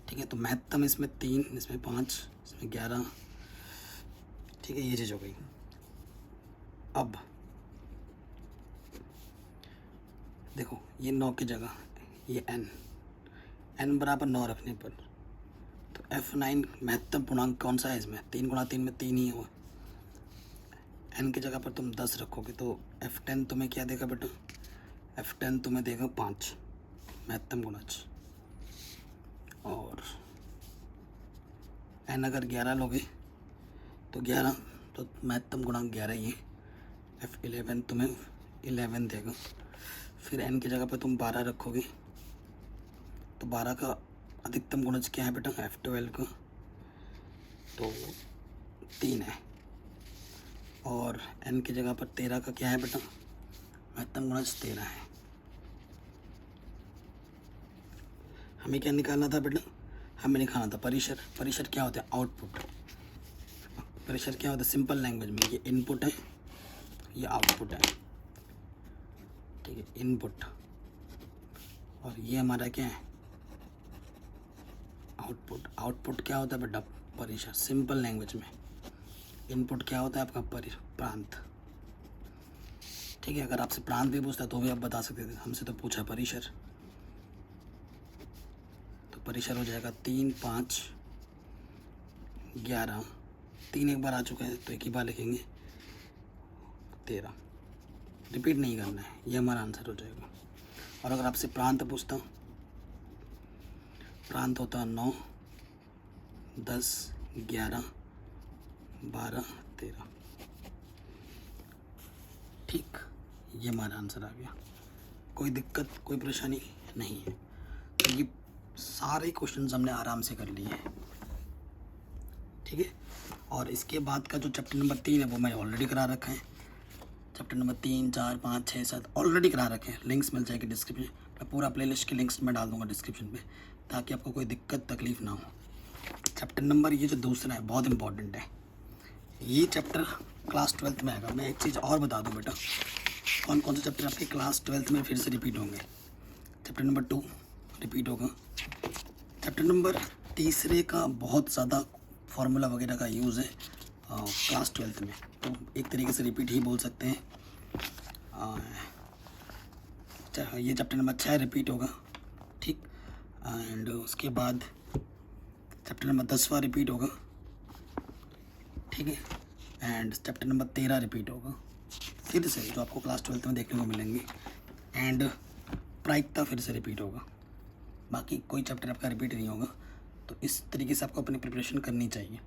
[SPEAKER 1] ठीक है। तो महत्तम इसमें 3, इसमें 5, इसमें 11, ठीक है, ये चीज़ हो गई। अब देखो, ये 9 की जगह ये एन बराबर 9 रखने पर तो F9 महत्तम पूर्णांक कौन सा है इसमें, 3 गुणा 3 में 3 ही हुआ। एन की जगह पर तुम 10 रखोगे तो F10 तुम्हें क्या देगा बेटा, F10 तुम्हें देगा 5 महत्तम गुणज। और एन अगर 11 लोगे तो 11, तो महत्तम गुणांक 11 ही है। F11 तुम्हें 11 देगा। फिर एन की जगह पर तुम 12 रखोगे तो 12 का अधिकतम गुणज क्या है बेटा, F12 का तो 3 है। और एन की जगह पर 13 का क्या है बेटा, महत्तम गुणज 13 है। हमें क्या निकालना था बेटा, हमें निकालना था परिसर। परिसर क्या होता है, आउटपुट। परिसर क्या होता है, सिंपल लैंग्वेज में ये इनपुट है, ये आउटपुट है, ठीक है, इनपुट। और ये हमारा क्या है, आउटपुट। आउटपुट क्या होता है बेटा, परिसर। सिंपल लैंग्वेज में इनपुट क्या होता है आपका, प्रांत, ठीक है। अगर आपसे प्रांत भी पूछता तो भी आप बता सकते थे, हमसे तो पूछा परिसर, तो परिसर हो जाएगा 3, 5, 11, 3 एक बार आ चुका है तो एक ही बार लिखेंगे, 13, रिपीट नहीं करना है, ये हमारा आंसर हो जाएगा। और अगर आपसे प्रांत पूछता, प्रांत होता है 9, 10, 11, 12, 13, ठीक, ये हमारा आंसर आ गया। कोई दिक्कत, कोई परेशानी नहीं है। तो ये सारे क्वेश्चंस हमने आराम से कर लिए हैं, ठीक है। और इसके बाद का जो चैप्टर नंबर 3 है वो मैंने ऑलरेडी करा रखा है। चैप्टर नंबर 3, 4, 5, 6, 7 ऑलरेडी करा रखे हैं। लिंक्स मिल जाएगी डिस्क्रिप्शन में, पूरा प्लेलिस्ट के लिंक्स मैं डाल दूँगा डिस्क्रिप्शन में, ताकि आपको कोई दिक्कत तकलीफ ना हो। चैप्टर नंबर ये जो दूसरा है बहुत इंपॉर्टेंट है, ये चैप्टर क्लास 12th में आएगा। मैं एक चीज़ और बता दूँ बेटा, कौन कौन से चैप्टर आपके क्लास 12th में फिर से रिपीट होंगे। चैप्टर नंबर 2 रिपीट होगा। चैप्टर नंबर 3 का बहुत ज़्यादा फार्मूला वगैरह का यूज़ है क्लास 12th में, तो एक तरीके से रिपीट ही बोल सकते हैं। ये चैप्टर नंबर 6 रिपीट होगा, ठीक। एंड उसके बाद चैप्टर नंबर 10वां रिपीट होगा, ठीक है। एंड चैप्टर नंबर 13 रिपीट होगा फिर से, जो आपको क्लास 12th में देखने को मिलेंगे। एंड प्रायिकता फिर से रिपीट होगा। बाकी कोई चैप्टर आपका रिपीट नहीं होगा। तो इस तरीके से आपको अपनी प्रिपरेशन करनी चाहिए।